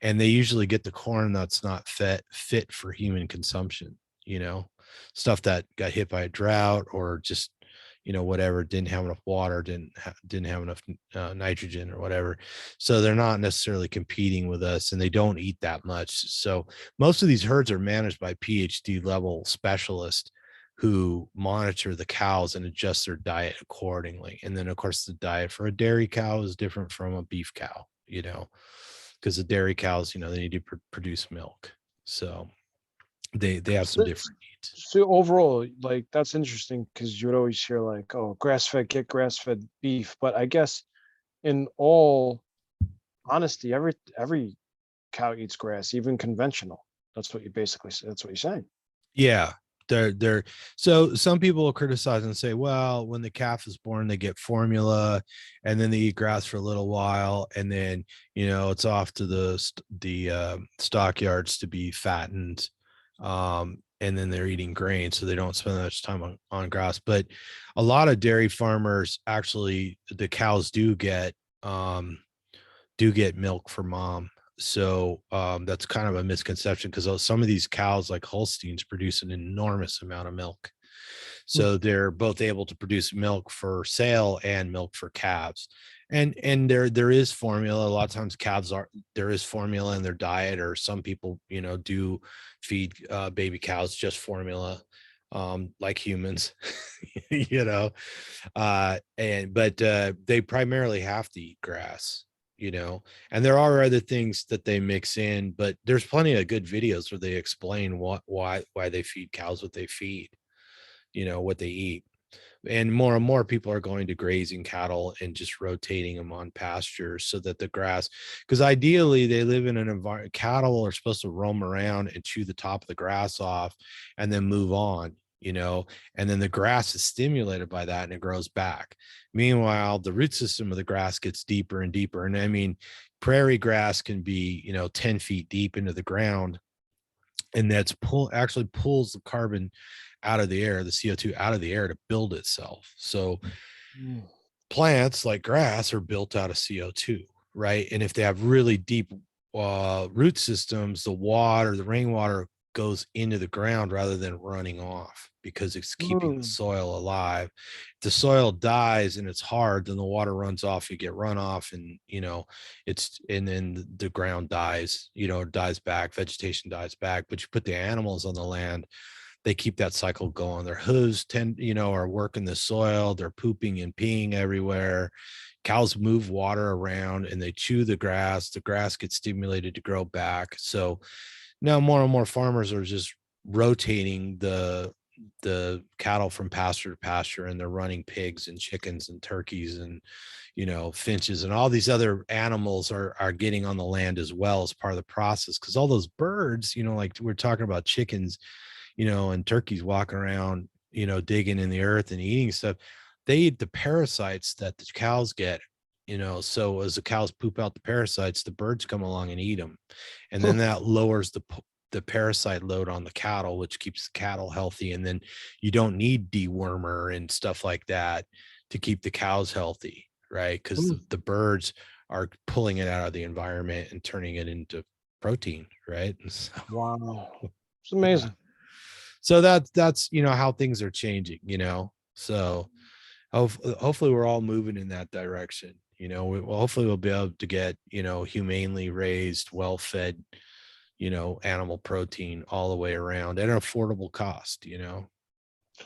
And they usually get the corn that's not fit for human consumption, stuff that got hit by a drought, or just whatever, didn't have enough water, didn't have enough nitrogen or whatever. So they're not necessarily competing with us, and they don't eat that much. So most of these herds are managed by PhD level specialists who monitor the cows and adjust their diet accordingly. And then of course the diet for a dairy cow is different from a beef cow, because the dairy cows, they need to produce milk. So they have some So, different needs. so overall, like that's interesting because you would always hear like, "Oh, grass fed, get grass fed beef." But I guess in all honesty, every cow eats grass, even conventional. That's what you basically say. That's what you're saying. Yeah. They're so some people will criticize and say, well, when the calf is born, they get formula, and then they eat grass for a little while, and then it's off to the stockyards to be fattened, and then they're eating grain, so they don't spend that much time on grass. But a lot of dairy farmers, actually, the cows do get milk for mom. So that's kind of a misconception, because some of these cows, like Holsteins, produce an enormous amount of milk. Hmm. So they're both able to produce milk for sale and milk for calves. And there is formula. A lot of times calves are, there is formula in their diet, or some people, do feed baby cows just formula, like humans, you know. But they primarily have to eat grass, and there are other things that they mix in, but there's plenty of good videos where they explain why they feed cows what they feed, what they eat. And more people are going to grazing cattle and just rotating them on pastures so that the grass, because ideally they live in an environment, cattle are supposed to roam around and chew the top of the grass off and then move on, and then the grass is stimulated by that and it grows back. Meanwhile, the root system of the grass gets deeper and deeper. And I mean, prairie grass can be, 10 feet deep into the ground, and that's actually pulls the carbon out of the air, the CO2 out of the air to build itself. So Mm. plants like grass are built out of CO2, right? And if they have really deep root systems, the rainwater goes into the ground rather than running off because it's keeping the Mm. soil alive. If the soil dies and it's hard, then the water runs off, you get runoff, and and then the ground dies, dies back, vegetation dies back. But you put the animals on the land, they keep that cycle going. Their hooves are working the soil. They're pooping and peeing everywhere. Cows move water around and they chew the grass. The grass gets stimulated to grow back. So now more and more farmers are just rotating the cattle from pasture to pasture, and they're running pigs and chickens and turkeys and finches, and all these other animals are getting on the land as well as part of the process, because all those birds, like we're talking about chickens, and turkeys walking around, digging in the earth and eating stuff. They eat the parasites that the cows get, so as the cows poop out the parasites, the birds come along and eat them. And then that lowers the parasite load on the cattle, which keeps the cattle healthy. And then you don't need dewormer and stuff like that to keep the cows healthy, right? Because Mm. the birds are pulling it out of the environment and turning it into protein, right? So, Wow. It's yeah. amazing. So that's how things are changing, so hopefully we're all moving in that direction. Hopefully we'll be able to get humanely raised, well-fed, animal protein all the way around at an affordable cost.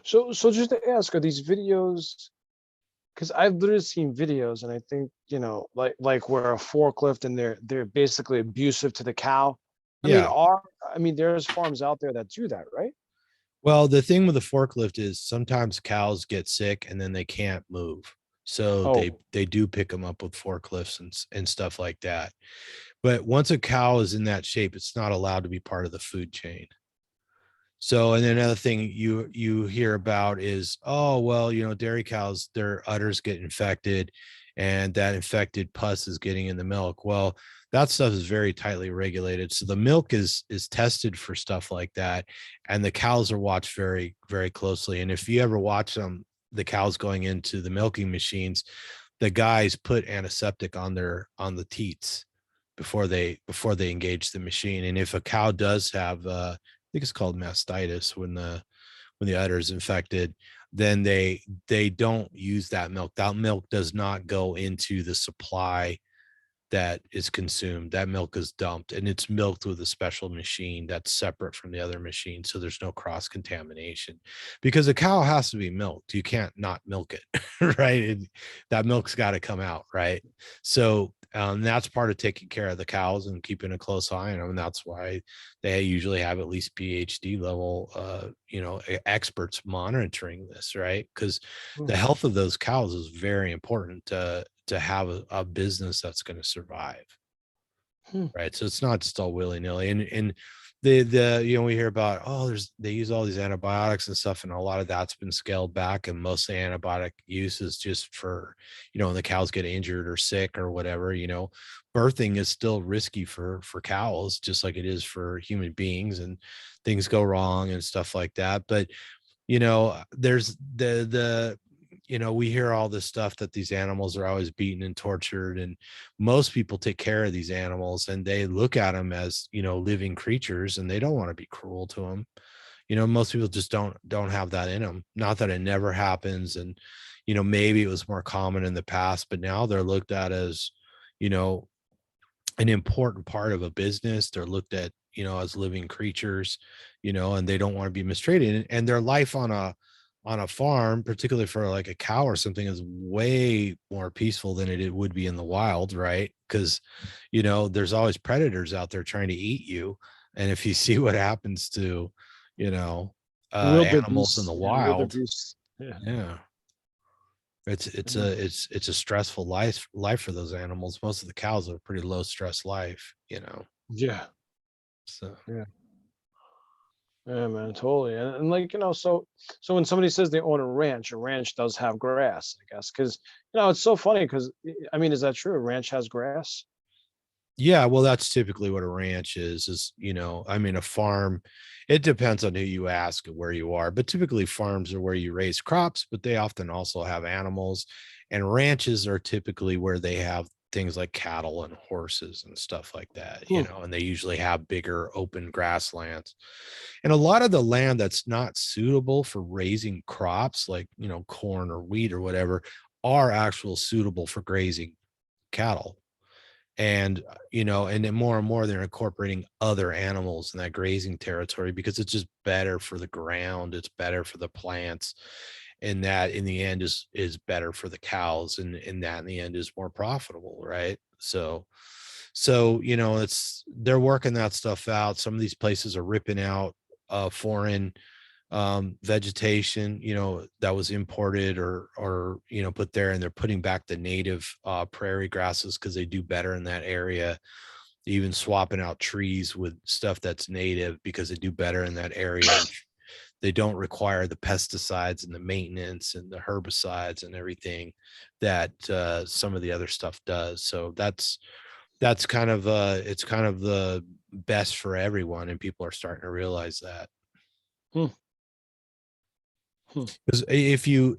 So just to ask, are these videos? Because I've literally seen videos, and I think like where a forklift and they're basically abusive to the cow. Yeah. I mean, there's farms out there that do that, right? Well, the thing with the forklift is sometimes cows get sick and then they can't move, so they Oh, they do pick them up with forklifts and stuff like that. But once a cow is in that shape, it's not allowed to be part of the food chain. So, and then another thing you hear about is, oh, well, dairy cows, their udders get infected, and that infected pus is getting in the milk. Well, that stuff is very tightly regulated. So the milk is tested for stuff like that, and the cows are watched very, very closely. And if you ever watch them, the cows going into the milking machines, the guys put antiseptic on the teats before they engage the machine. And if a cow does have think it's called mastitis, when the udder is infected, then they don't use that milk. That milk does not go into the supply that is consumed. That milk is dumped, and it's milked with a special machine that's separate from the other machine, so there's no cross contamination. Because a cow has to be milked, you can't not milk it. Right? That milk's got to come out, right? So that's part of taking care of the cows and keeping a close eye on them, and that's why they usually have at least PhD level experts monitoring this, right? Because the mm, health of those cows is very important to have a business that's going to survive, hmm. right? So it's not just all willy-nilly. And we hear about, oh, they use all these antibiotics and stuff, and a lot of that's been scaled back, and mostly antibiotic use is just for when the cows get injured or sick or whatever. Birthing is still risky for cows, just like it is for human beings, and things go wrong and stuff like that. But there's we hear all this stuff that these animals are always beaten and tortured, and most people take care of these animals and they look at them as living creatures, and they don't want to be cruel to them. Most people just don't have that in them. Not that it never happens, and maybe it was more common in the past, but now they're looked at as, you know, an important part of a business. They're looked at, as living creatures, and they don't want to be mistreated. And their life on a farm, particularly for like a cow or something, is way more peaceful than it would be in the wild, right? Because there's always predators out there trying to eat you. And if you see what happens to, you know, animals in the Wilder wild, beasts. Yeah. yeah, Yeah. it's a stressful life for those animals. Most of the cows have a pretty low stress life. Yeah. So Yeah. Yeah, man, totally. And like, so when somebody says they own a ranch does have grass, I guess. Cause it's so funny because I mean, is that true? A ranch has grass? yeah, well, that's typically what a ranch is, I mean, a farm, it depends on who you ask and where you are, but typically farms are where you raise crops, but they often also have animals. And ranches are typically where they have things like cattle and horses and stuff like that, Hmm. and they usually have bigger open grasslands. And a lot of the land that's not suitable for raising crops like, corn or wheat or whatever, are actual suitable for grazing cattle. And and then more and more they're incorporating other animals in that grazing territory because it's just better for the ground, it's better for the plants, and that in the end is better for the cows, and that in the end is more profitable, right? So it's they're working that stuff out. Some of these places are ripping out foreign vegetation, that was imported or put there, and they're putting back the native prairie grasses because they do better in that area. Even swapping out trees with stuff that's native because they do better in that area. They don't require the pesticides and the maintenance and the herbicides and everything that some of the other stuff does. So that's kind of it's kind of the best for everyone, and people are starting to realize that. Hmm. Hmm. Because if you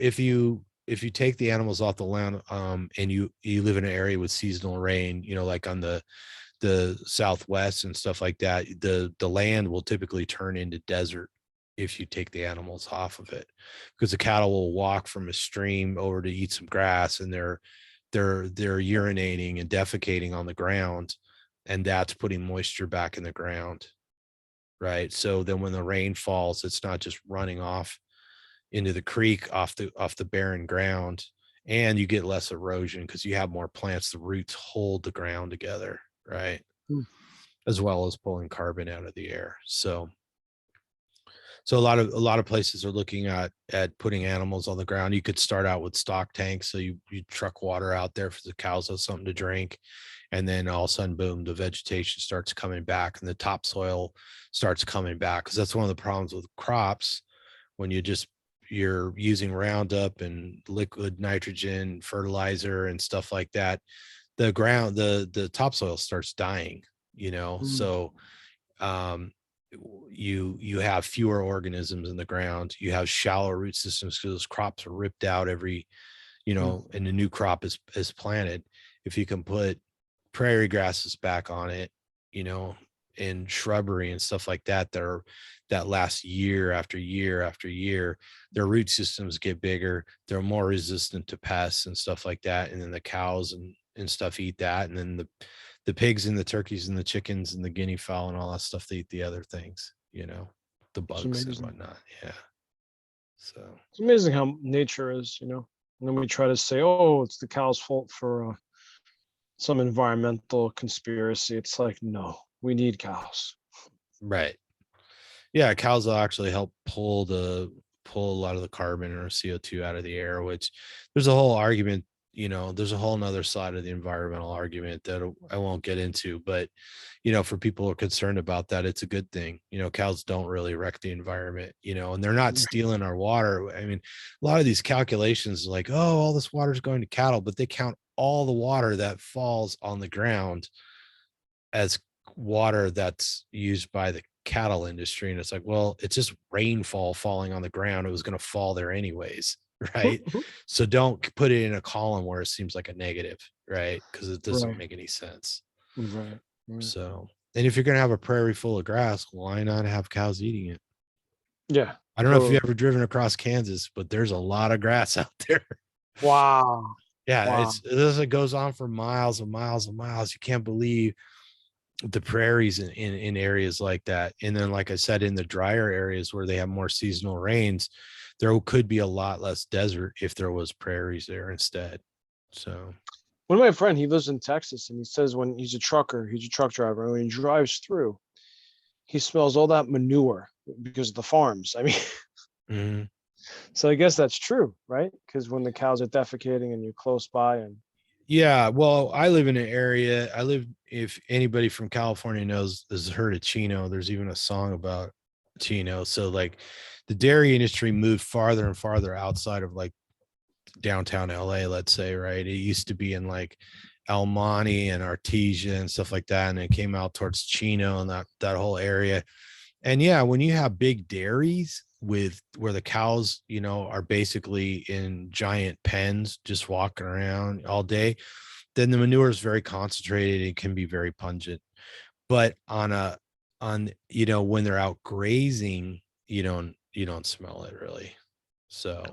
take the animals off the land, and you live in an area with seasonal rain, like on the southwest and stuff like that, the land will typically turn into desert if you take the animals off of it, because the cattle will walk from a stream over to eat some grass, and they're urinating and defecating on the ground, and that's putting moisture back in the ground, right? So then when the rain falls, it's not just running off into the creek off the barren ground, and you get less erosion because you have more plants. The roots hold the ground together, right? Hmm. As well as pulling carbon out of the air. So a lot of places are looking at putting animals on the ground. You could start out with stock tanks, so you truck water out there for the cows have something to drink, and then all of a sudden, boom, the vegetation starts coming back and the topsoil starts coming back, because that's one of the problems with crops. When you're using Roundup and liquid nitrogen fertilizer and stuff like that, the topsoil starts dying, Hmm. so um you have fewer organisms in the ground, you have shallow root systems because those crops are ripped out every, Hmm. and a new crop is planted. If you can put prairie grasses back on it, you know, and shrubbery and stuff like that, that last year after year after year, their root systems get bigger, they're more resistant to pests and stuff like that. And then the cows and stuff eat that. And then the pigs and the turkeys and the chickens and the guinea fowl and all that stuff, they eat the other things, the It's bugs and amazing. whatnot. Yeah. So It's amazing how nature is. And then we try to say, oh, it's the cow's fault for some environmental conspiracy. It's like, no, we need cows. right. Yeah, cows will actually help pull a lot of the carbon or CO2 out of the air, which there's a whole argument, there's a whole nother side of the environmental argument that I won't get into, but for people who are concerned about that, it's a good thing. Cows don't really wreck the environment, and they're not stealing our water. I mean, a lot of these calculations like, oh, all this water is going to cattle, but they count all the water that falls on the ground as water that's used by the cattle industry. And it's like, well, it's just rainfall falling on the ground. It was going to fall there anyways. Right. So don't put it in a column where it seems like a negative, right? Because it doesn't Right. make any sense. Right. Right. So, and if you're going to have a prairie full of grass, why not have cows eating it? Yeah. I don't know if you've Totally. ever driven across Kansas, but there's a lot of grass out there. Wow. Yeah, Wow. it goes on for miles and miles and miles. You can't believe the prairies in areas like that. And then, like I said, in the drier areas where they have more seasonal rains, there could be a lot less desert if there was prairies there instead. So One of my friend, he lives in Texas, and he says when he's a trucker, he's a truck driver, and when he drives through, he smells all that manure because of the farms. I mean, mhm. so I guess that's true, right? Because when the cows are defecating and you're close by, and Yeah, well, I live in an area. If anybody from California has heard of Chino, there's even a song about Chino. So like the dairy industry moved farther and farther outside of like downtown LA, let's say, right? It used to be in like El Monte and Artesia and stuff like that. And it came out towards Chino and that whole area. And yeah, when you have big dairies with where the cows, are basically in giant pens, just walking around all day, then the manure is very concentrated and can be very pungent. But when they're out grazing, you don't smell it really. So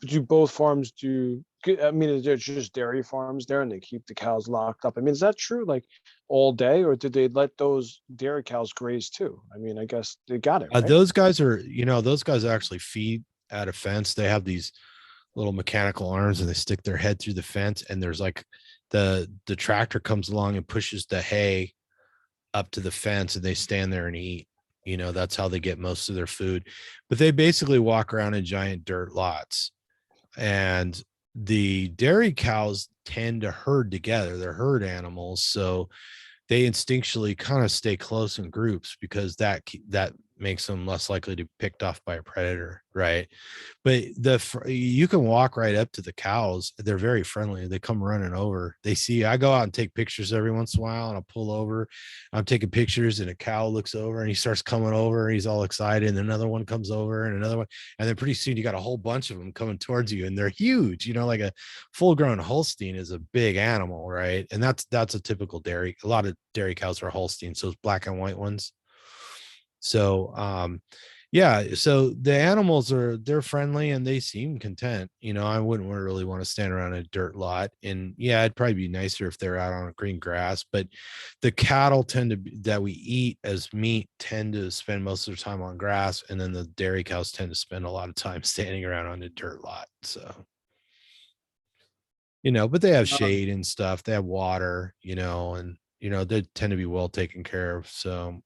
do both farms do? I mean, there's just dairy farms there, and they keep the cows locked up. I mean, is that true? Like all day, or did they let those dairy cows graze too? I mean, I guess they got it right. those guys actually feed at a fence. They have these little mechanical arms and they stick their head through the fence, and there's like the tractor comes along and pushes the hay up to the fence, and they stand there and eat. That's how they get most of their food. But they basically walk around in giant dirt lots. And the dairy cows tend to herd together. They're herd animals, so they instinctually kind of stay close in groups because that makes them less likely to be picked off by a predator, right? But you can walk right up to the cows. They're very friendly. They come running over. They see I go out and take pictures every once in a while, and I'll pull over. I'm taking pictures, and a cow looks over and he starts coming over, and he's all excited. And another one comes over, and another one, and then pretty soon you got a whole bunch of them coming towards you, and they're huge. Like a full-grown Holstein is a big animal, right? And that's a typical dairy. A lot of dairy cows are Holsteins, those black and white ones. So yeah, so the animals they're friendly and they seem content. I wouldn't really want to stand around a dirt lot. And yeah, it'd probably be nicer if they're out on green grass, but the cattle that we eat as meat tend to spend most of their time on grass, and then the dairy cows tend to spend a lot of time standing around on a dirt lot. So but they have shade and stuff. They have water, and they tend to be well taken care of. So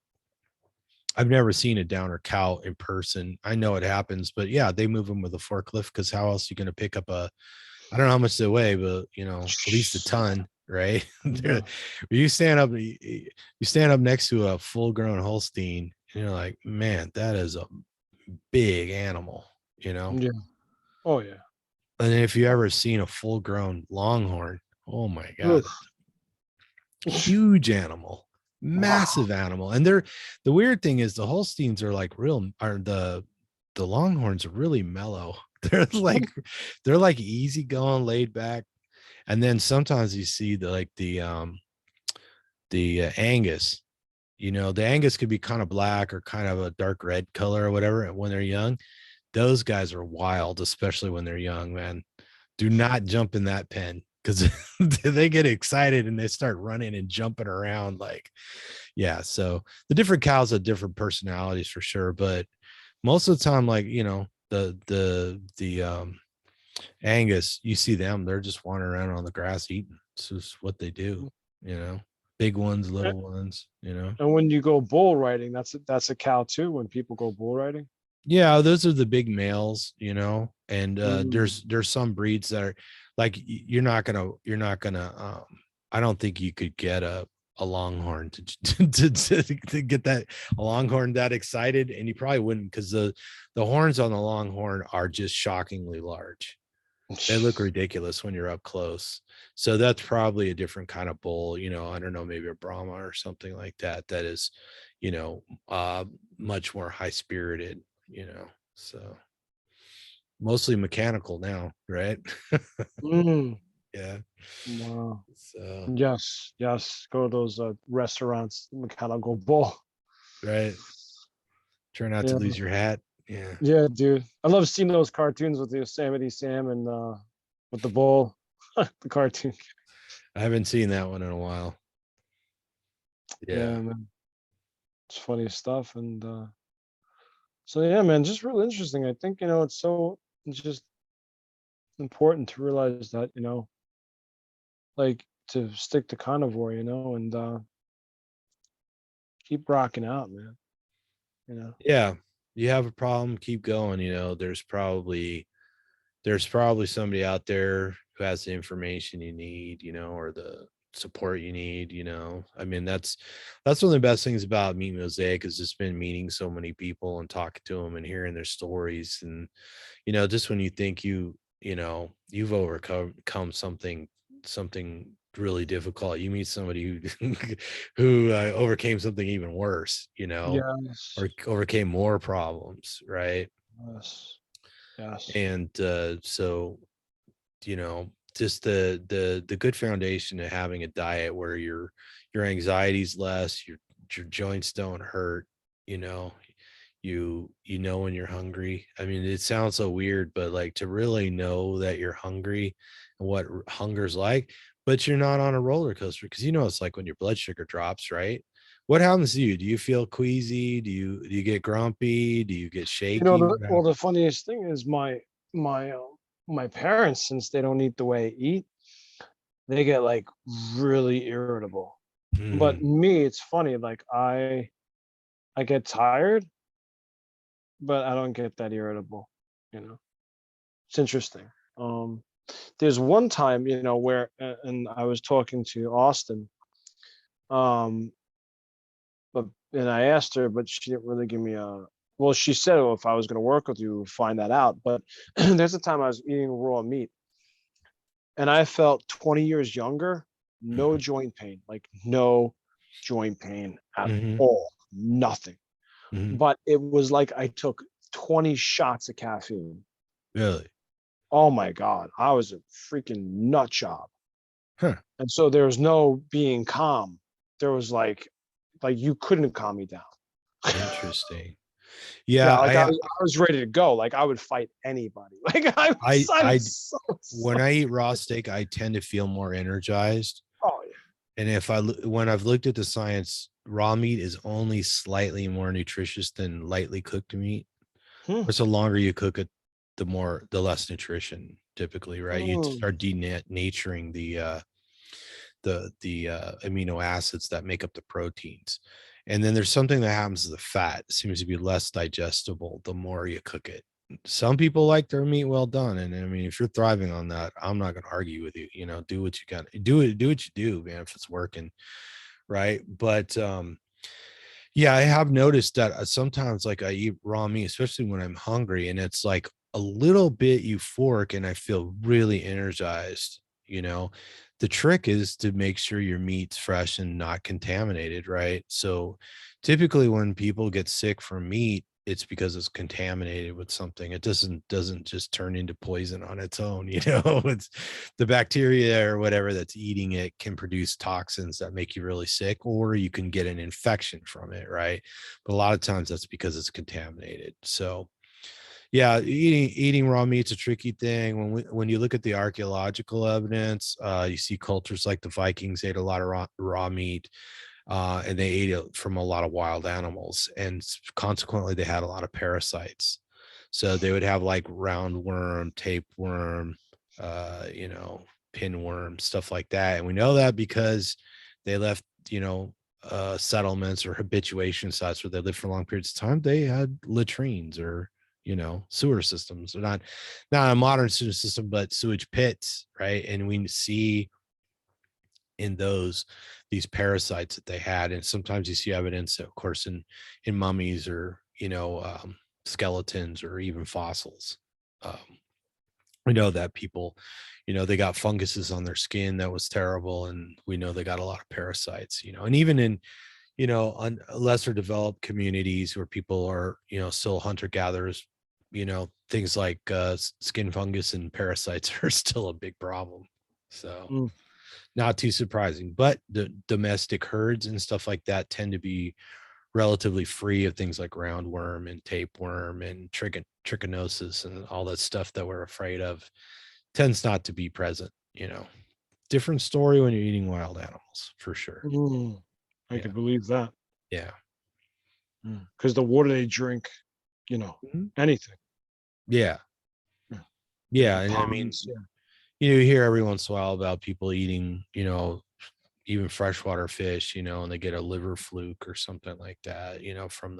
I've never seen a downer cow in person. I know it happens, but yeah, they move them with a forklift because how else are you going to pick up I don't know how much they weigh, but at least a ton, right? Yeah. you stand up, you stand up next to a full grown Holstein, and you're like, man, that is a big animal. Yeah. Oh yeah. And then if you ever seen a full grown Longhorn, oh my God, Oof. huge animal, Wow. massive animal. And the weird thing is the Holsteins are like the Longhorns are really mellow. They're like easygoing, laid back. And then sometimes you see the Angus. The Angus could be kind of black or kind of a dark red color or whatever when they're young. Those guys are wild, especially when they're young, man. Do not jump in that pen because they get excited and they start running and jumping around. Like, yeah. So the different cows have different personalities for sure. But most of the time, like, the Angus, you see them, they're just wandering around on the grass eating. It's just what they do, you know, big ones, little ones. And when you go bull riding, that's a cow too. When people go bull riding. Yeah, those are the big males. And Mm. there's some breeds that are like you're not gonna I don't think you could get a longhorn to get that a longhorn that excited, and you probably wouldn't because the horns on the longhorn are just shockingly large. They look ridiculous when you're up close. So that's probably a different kind of bull, I don't know, maybe a Brahma or something like that that is, you know, uh much more high spirited. So mostly mechanical now, right? Mm. Yeah. Wow. So Yes. Yes. Go to those restaurants. Kind of go bull. right. Try not to Yeah. lose your hat. Yeah. Yeah, dude. I love seeing those cartoons with the Yosemite Sam and with the bull, the cartoon. I haven't seen that one in a while. Yeah. Yeah, man, it's funny stuff. And so yeah, man, just really interesting. I think it's just important to realize that like to stick to carnivore, and keep rocking out, man. You know. Yeah. You have a problem, keep going. There's probably somebody out there who has the information you need, or the support you need, I mean, that's one of the best things about Meat Mosaic is just been meeting so many people and talking to them and hearing their stories. And, just when you think you've overcome something really difficult, you meet somebody who who overcame something even worse, Yes. or overcame more problems, right? Yes. Yes. And so just the good foundation of having a diet where your anxiety's less, your joints don't hurt, you know you know when you're hungry. I mean, it sounds so weird, but like to really know that you're hungry and what hunger's like, but you're not on a roller coaster, because it's like when your blood sugar drops, right? What happens to you? Do you feel queasy? Do you get grumpy? Do you get shaky? The, well, the funniest thing is my my parents, since they don't eat the way I eat, they get like really irritable. But Mm, me, it's funny. Like I get tired, but I don't get that irritable. You know, it's interesting. There's one time, where and I was talking to Austin, um, but and I asked her, but she didn't really give me a. Well, she said, "Oh, if I was going to work with you, find that out." But there's a time I was eating raw meat, and I felt 20 years younger. No mhm, joint pain, like no joint pain at mhm, all, nothing. mhm. But it was like I took 20 shots of caffeine. Really? Oh my god, I was a freaking nut job. Huh. And so there was no being calm. There was like you couldn't calm me down. Interesting. Yeah, Yeah, like I was ready to go. Like I would fight anybody. Like I I was when I eat raw steak, I tend to feel more energized. oh yeah. And when I've looked at the science, raw meat is only slightly more nutritious than lightly cooked meat. Hmm. Or the longer you cook it, the less nutrition typically, right? You Hmm. start denaturing the amino acids that make up the proteins. And then there's something that happens to the fat. It seems to be less digestible the more you cook it. Some people like their meat well done. And I mean, if you're thriving on that, I'm not going to argue with you. Do what you got. Do what you do, man, if it's working. Right. But yeah, I have noticed that sometimes like I eat raw meat, especially when I'm hungry, and it's like a little bit euphoric and I feel really energized. The trick is to make sure your meat's fresh and not contaminated, right? So typically when people get sick from meat, it's because it's contaminated with something. It doesn't just turn into poison on its own. It's the bacteria or whatever that's eating it can produce toxins that make you really sick, or you can get an infection from it, right? But a lot of times that's because it's contaminated. So yeah, eating raw meat's a tricky thing. When you look at the archaeological evidence, you see cultures like the Vikings ate a lot of raw meat, and they ate it from a lot of wild animals, and consequently, they had a lot of parasites. So they would have like roundworm, tapeworm, pinworm, stuff like that. And we know that because they left, settlements or habituation sites where they lived for long periods of time. They had latrines or sewer systems. They're not a modern sewer system, but sewage pits, right? And we see in these parasites that they had, and sometimes you see evidence, of course, in mummies or skeletons or even fossils. um, we know that people, they got funguses on their skin that was terrible, and we know they got a lot of parasites, and even in on lesser developed communities where people are still hunter gatherers, things like skin fungus and parasites are still a big problem. So Mm. not too surprising, but the domestic herds and stuff like that tend to be relatively free of things like roundworm and tapeworm and trichinosis and all that stuff that we're afraid of. tends not to be present, different story when you're eating wild animals for sure. I Yeah. can believe that. Yeah. Because the water they drink, Mhm. anything. Yeah. Yeah. Yeah. The And I mean, ponds. Yeah. you hear every once in a while about people eating, even freshwater fish, and they get a liver fluke or something like that, from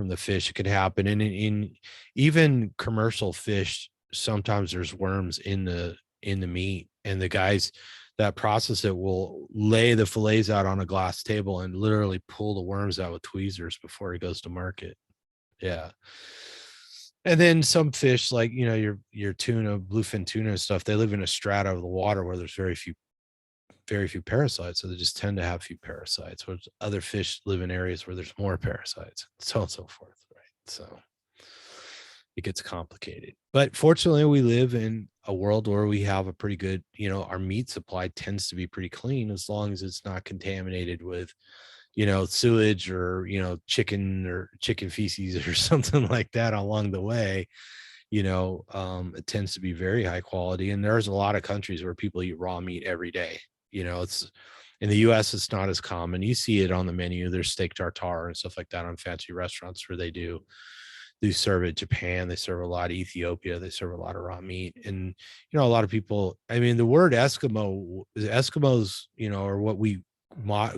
the fish. It could happen. And in even commercial fish, sometimes there's worms in the meat, and the guys that process it will lay the fillets out on a glass table and literally pull the worms out with tweezers before it goes to market. Yeah. And then some fish, like your tuna, bluefin tuna and stuff, they live in a strata of the water where there's very few parasites, so they just tend to have few parasites. Whereas other fish live in areas where there's more parasites, so on and so forth, right? So it gets complicated. But fortunately, we live in a world where we have a pretty good, our meat supply tends to be pretty clean as long as it's not contaminated with, sewage or, chicken feces or something like that along the way. It tends to be very high quality. And there's a lot of countries where people eat raw meat every day. It's in the US, it's not as common. You see it on the menu. There's steak tartare and stuff like that on fancy restaurants where they serve it. Japan, they serve a lot. Ethiopia, they serve a lot of raw meat. And a lot of people, I mean, the word Eskimos, or what we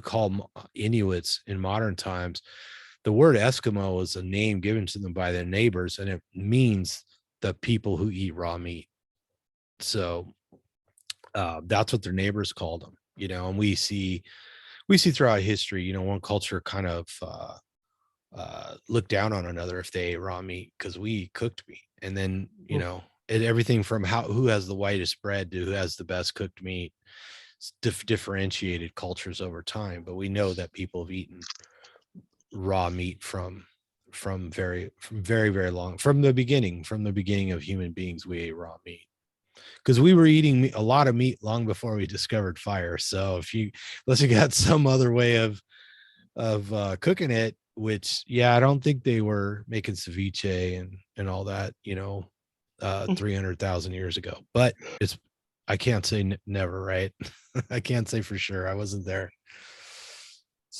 call Inuits in modern times, the word Eskimo is a name given to them by their neighbors, and it means the people who eat raw meat. So that's what their neighbors called them, and we see throughout history, one culture kind of look down on another if they ate raw meat because we cooked meat. And then, everything from who has the whitest bread to who has the best cooked meat, differentiated cultures over time. But we know that people have eaten raw meat from very, very long, from the beginning of human beings. We ate raw meat because we were eating a lot of meat long before we discovered fire. So unless you got some other way of cooking it, which I don't think they were making ceviche and all that 300,000 years ago. But I can't say never, right? I can't say for sure. I wasn't there.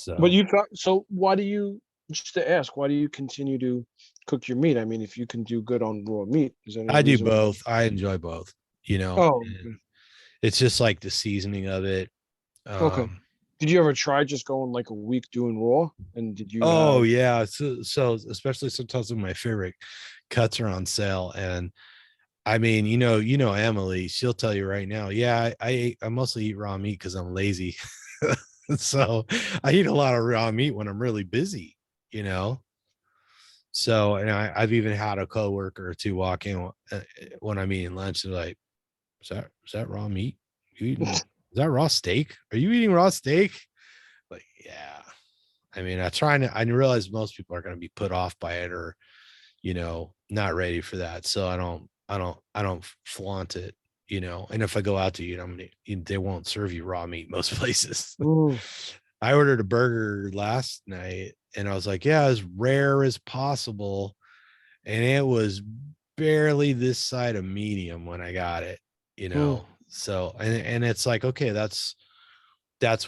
But So you thought so. Why do you, just to ask, why do you continue to cook your meat? I mean, if you can do good on raw meat, is there any I do reason why? both. I enjoy both, Oh, and it's just like the seasoning of it. okay. um Did you ever try just going like a week doing raw? And did you oh have? yeah, so especially sometimes when my favorite cuts are on sale. And I mean, Emily, she'll tell you right now, yeah, I mostly eat raw meat because I'm lazy. So I eat a lot of raw meat when I'm really busy, you know. So, and I've even had a coworker or two walk in when I'm eating lunch and like, is that raw meat? You eating? Is that raw steak? Are you eating raw steak? Like, yeah. I mean, I realize most people are going to be put off by it or, not ready for that. So I don't flaunt it, and if I go out to eat, they won't serve you raw meat most places. Mm, I ordered a burger last night and I was like, yeah, as rare as possible. And it was barely this side of medium when I got it, mm, So, and it's like, okay, that's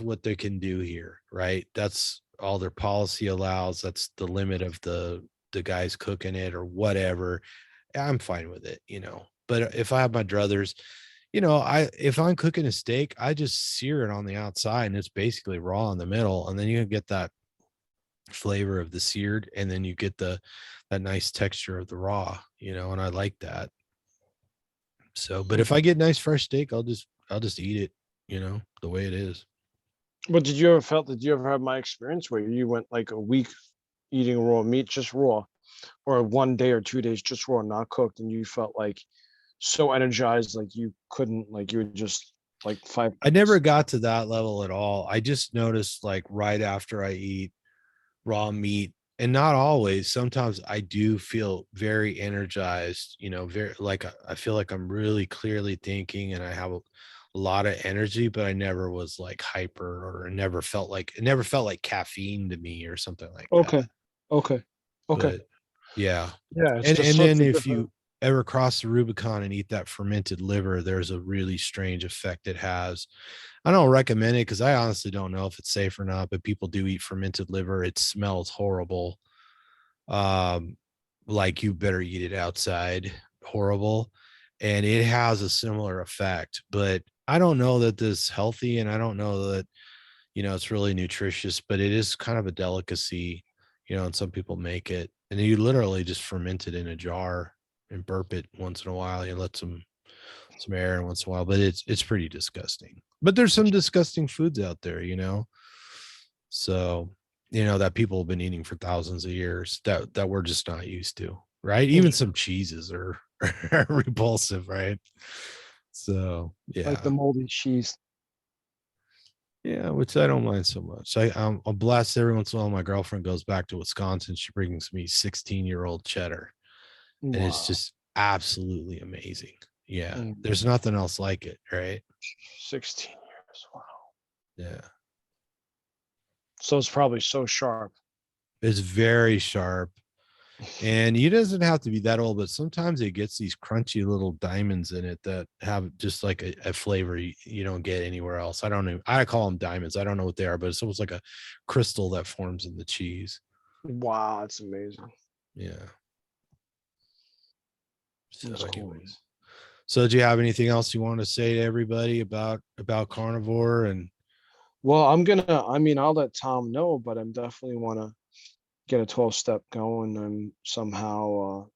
what they can do here, right? That's all their policy allows. That's the limit of the guys cooking it or whatever. I'm fine with it, But if I have my druthers, if I'm cooking a steak, I just sear it on the outside and it's basically raw in the middle, and then you get that flavor of the seared, and then you get that nice texture of the raw, and I like that. So, but mm. if I get nice fresh steak, I'll just eat it, the way it is. But did you ever have my experience where you went like a week eating raw meat, just raw, or 1 day or 2 days just raw, not cooked, and you felt like so energized, like you couldn't, like you were just like five I never pounds. got to that level at all. I just noticed like right after I eat raw meat, and not always, sometimes I do feel very energized, very like I feel like I'm really clearly thinking and I have a lot of energy, but I never was like hyper, or it never felt like caffeine to me or something like that. Okay, okay, okay. But yeah. Yeah, it's And just and such then a if you different. ever cross the Rubicon and eat that fermented liver, there's a really strange effect it has. I don't recommend it because I honestly don't know if it's safe or not, but people do eat fermented liver. It smells horrible. Um, like you better eat it outside. Horrible. And it has a similar effect, but I don't know that this is healthy, and I don't know that, it's really nutritious, but it is kind of a delicacy, and some people make it. And you literally just ferment it in a jar and burp it once in a while. You let some air in once in a while, but it's pretty disgusting. But there's some disgusting foods out there. So, that people have been eating for thousands of years that we're just not used to, right? Even some cheeses are, are repulsive, right? So, Like the yeah. moldy cheese. Yeah, which I don't mind so much. I'll blast every once in a while. My girlfriend goes back to Wisconsin. She brings me 16-year-old cheddar, and it's Wow. just absolutely amazing. Yeah, Mm, there's nothing else like it, right? 16 years. Wow. Yeah, So it's probably so sharp. it's very sharp, and it doesn't have to be that old, but sometimes it gets these crunchy little diamonds in it that have just like a flavor you don't get anywhere else. I don't know. I call them diamonds. I don't know what they are, but it's almost like a crystal that forms in the cheese. Wow, that's amazing. Yeah. So, That's cool. anyways. So, do you have anything else you want to say to everybody about carnivore? And Well, I'll let Tom know, but I'm definitely want to get a 12-step going, and somehow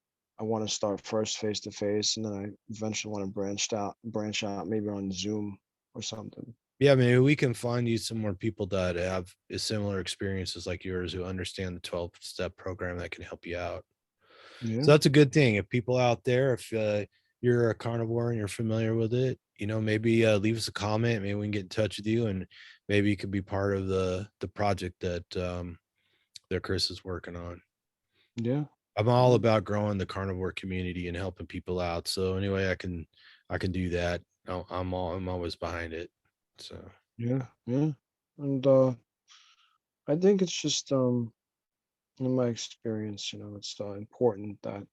I want to start first face to face, and then I eventually want to branch out maybe on Zoom or something. yeah, maybe we can find you some more people that have similar experiences like yours who understand the 12-step program that can help you out. So Yeah. that's a good thing. If people out there, if you're a carnivore and you're familiar with it, maybe leave us a comment. Maybe we can get in touch with you, and maybe you could be part of the project that Chris is working on. Yeah. I'm all Yeah. about growing the carnivore community and helping people out. So anyway, I can do that. I'm always behind it. So Yeah. Yeah. And I think it's just in my experience, it's important that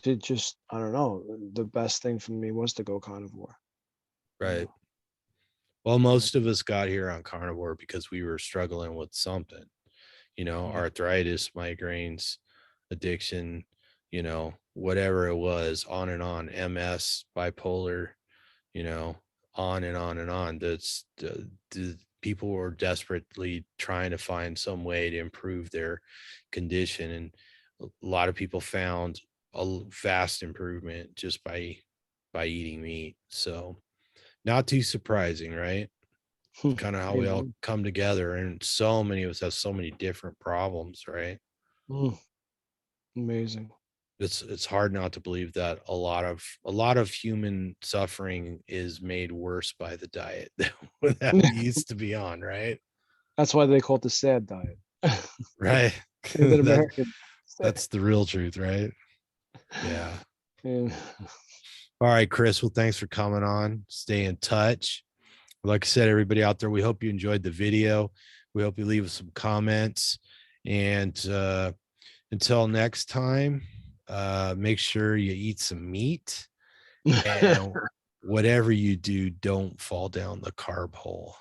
to just, I don't know, the best thing for me was to go carnivore. You right. know. Well, Yeah. most of us got here on carnivore because we were struggling with something, Yeah. arthritis, migraines, addiction, whatever it was, on and on, MS, bipolar, you know, on and on and on. The people were desperately trying to find some way to improve their condition, and a lot of people found vast improvement just by eating meat. So, not too surprising, right? It's kind of how we all Amen. come together, and so many of us have so many different problems, right? Mm, amazing. It's hard not to believe that a lot of human suffering is made worse by the diet that we used to be on, right? That's why they call it the sad diet. Right. Native that American. that's the real truth, right? Yeah. Yeah. All right, Chris. Well, thanks for coming on. Stay in touch. Like I said, everybody out there, we hope you enjoyed the video. We hope you leave us some comments. And until next time, make sure you eat some meat. And whatever you do, don't fall down the carb hole.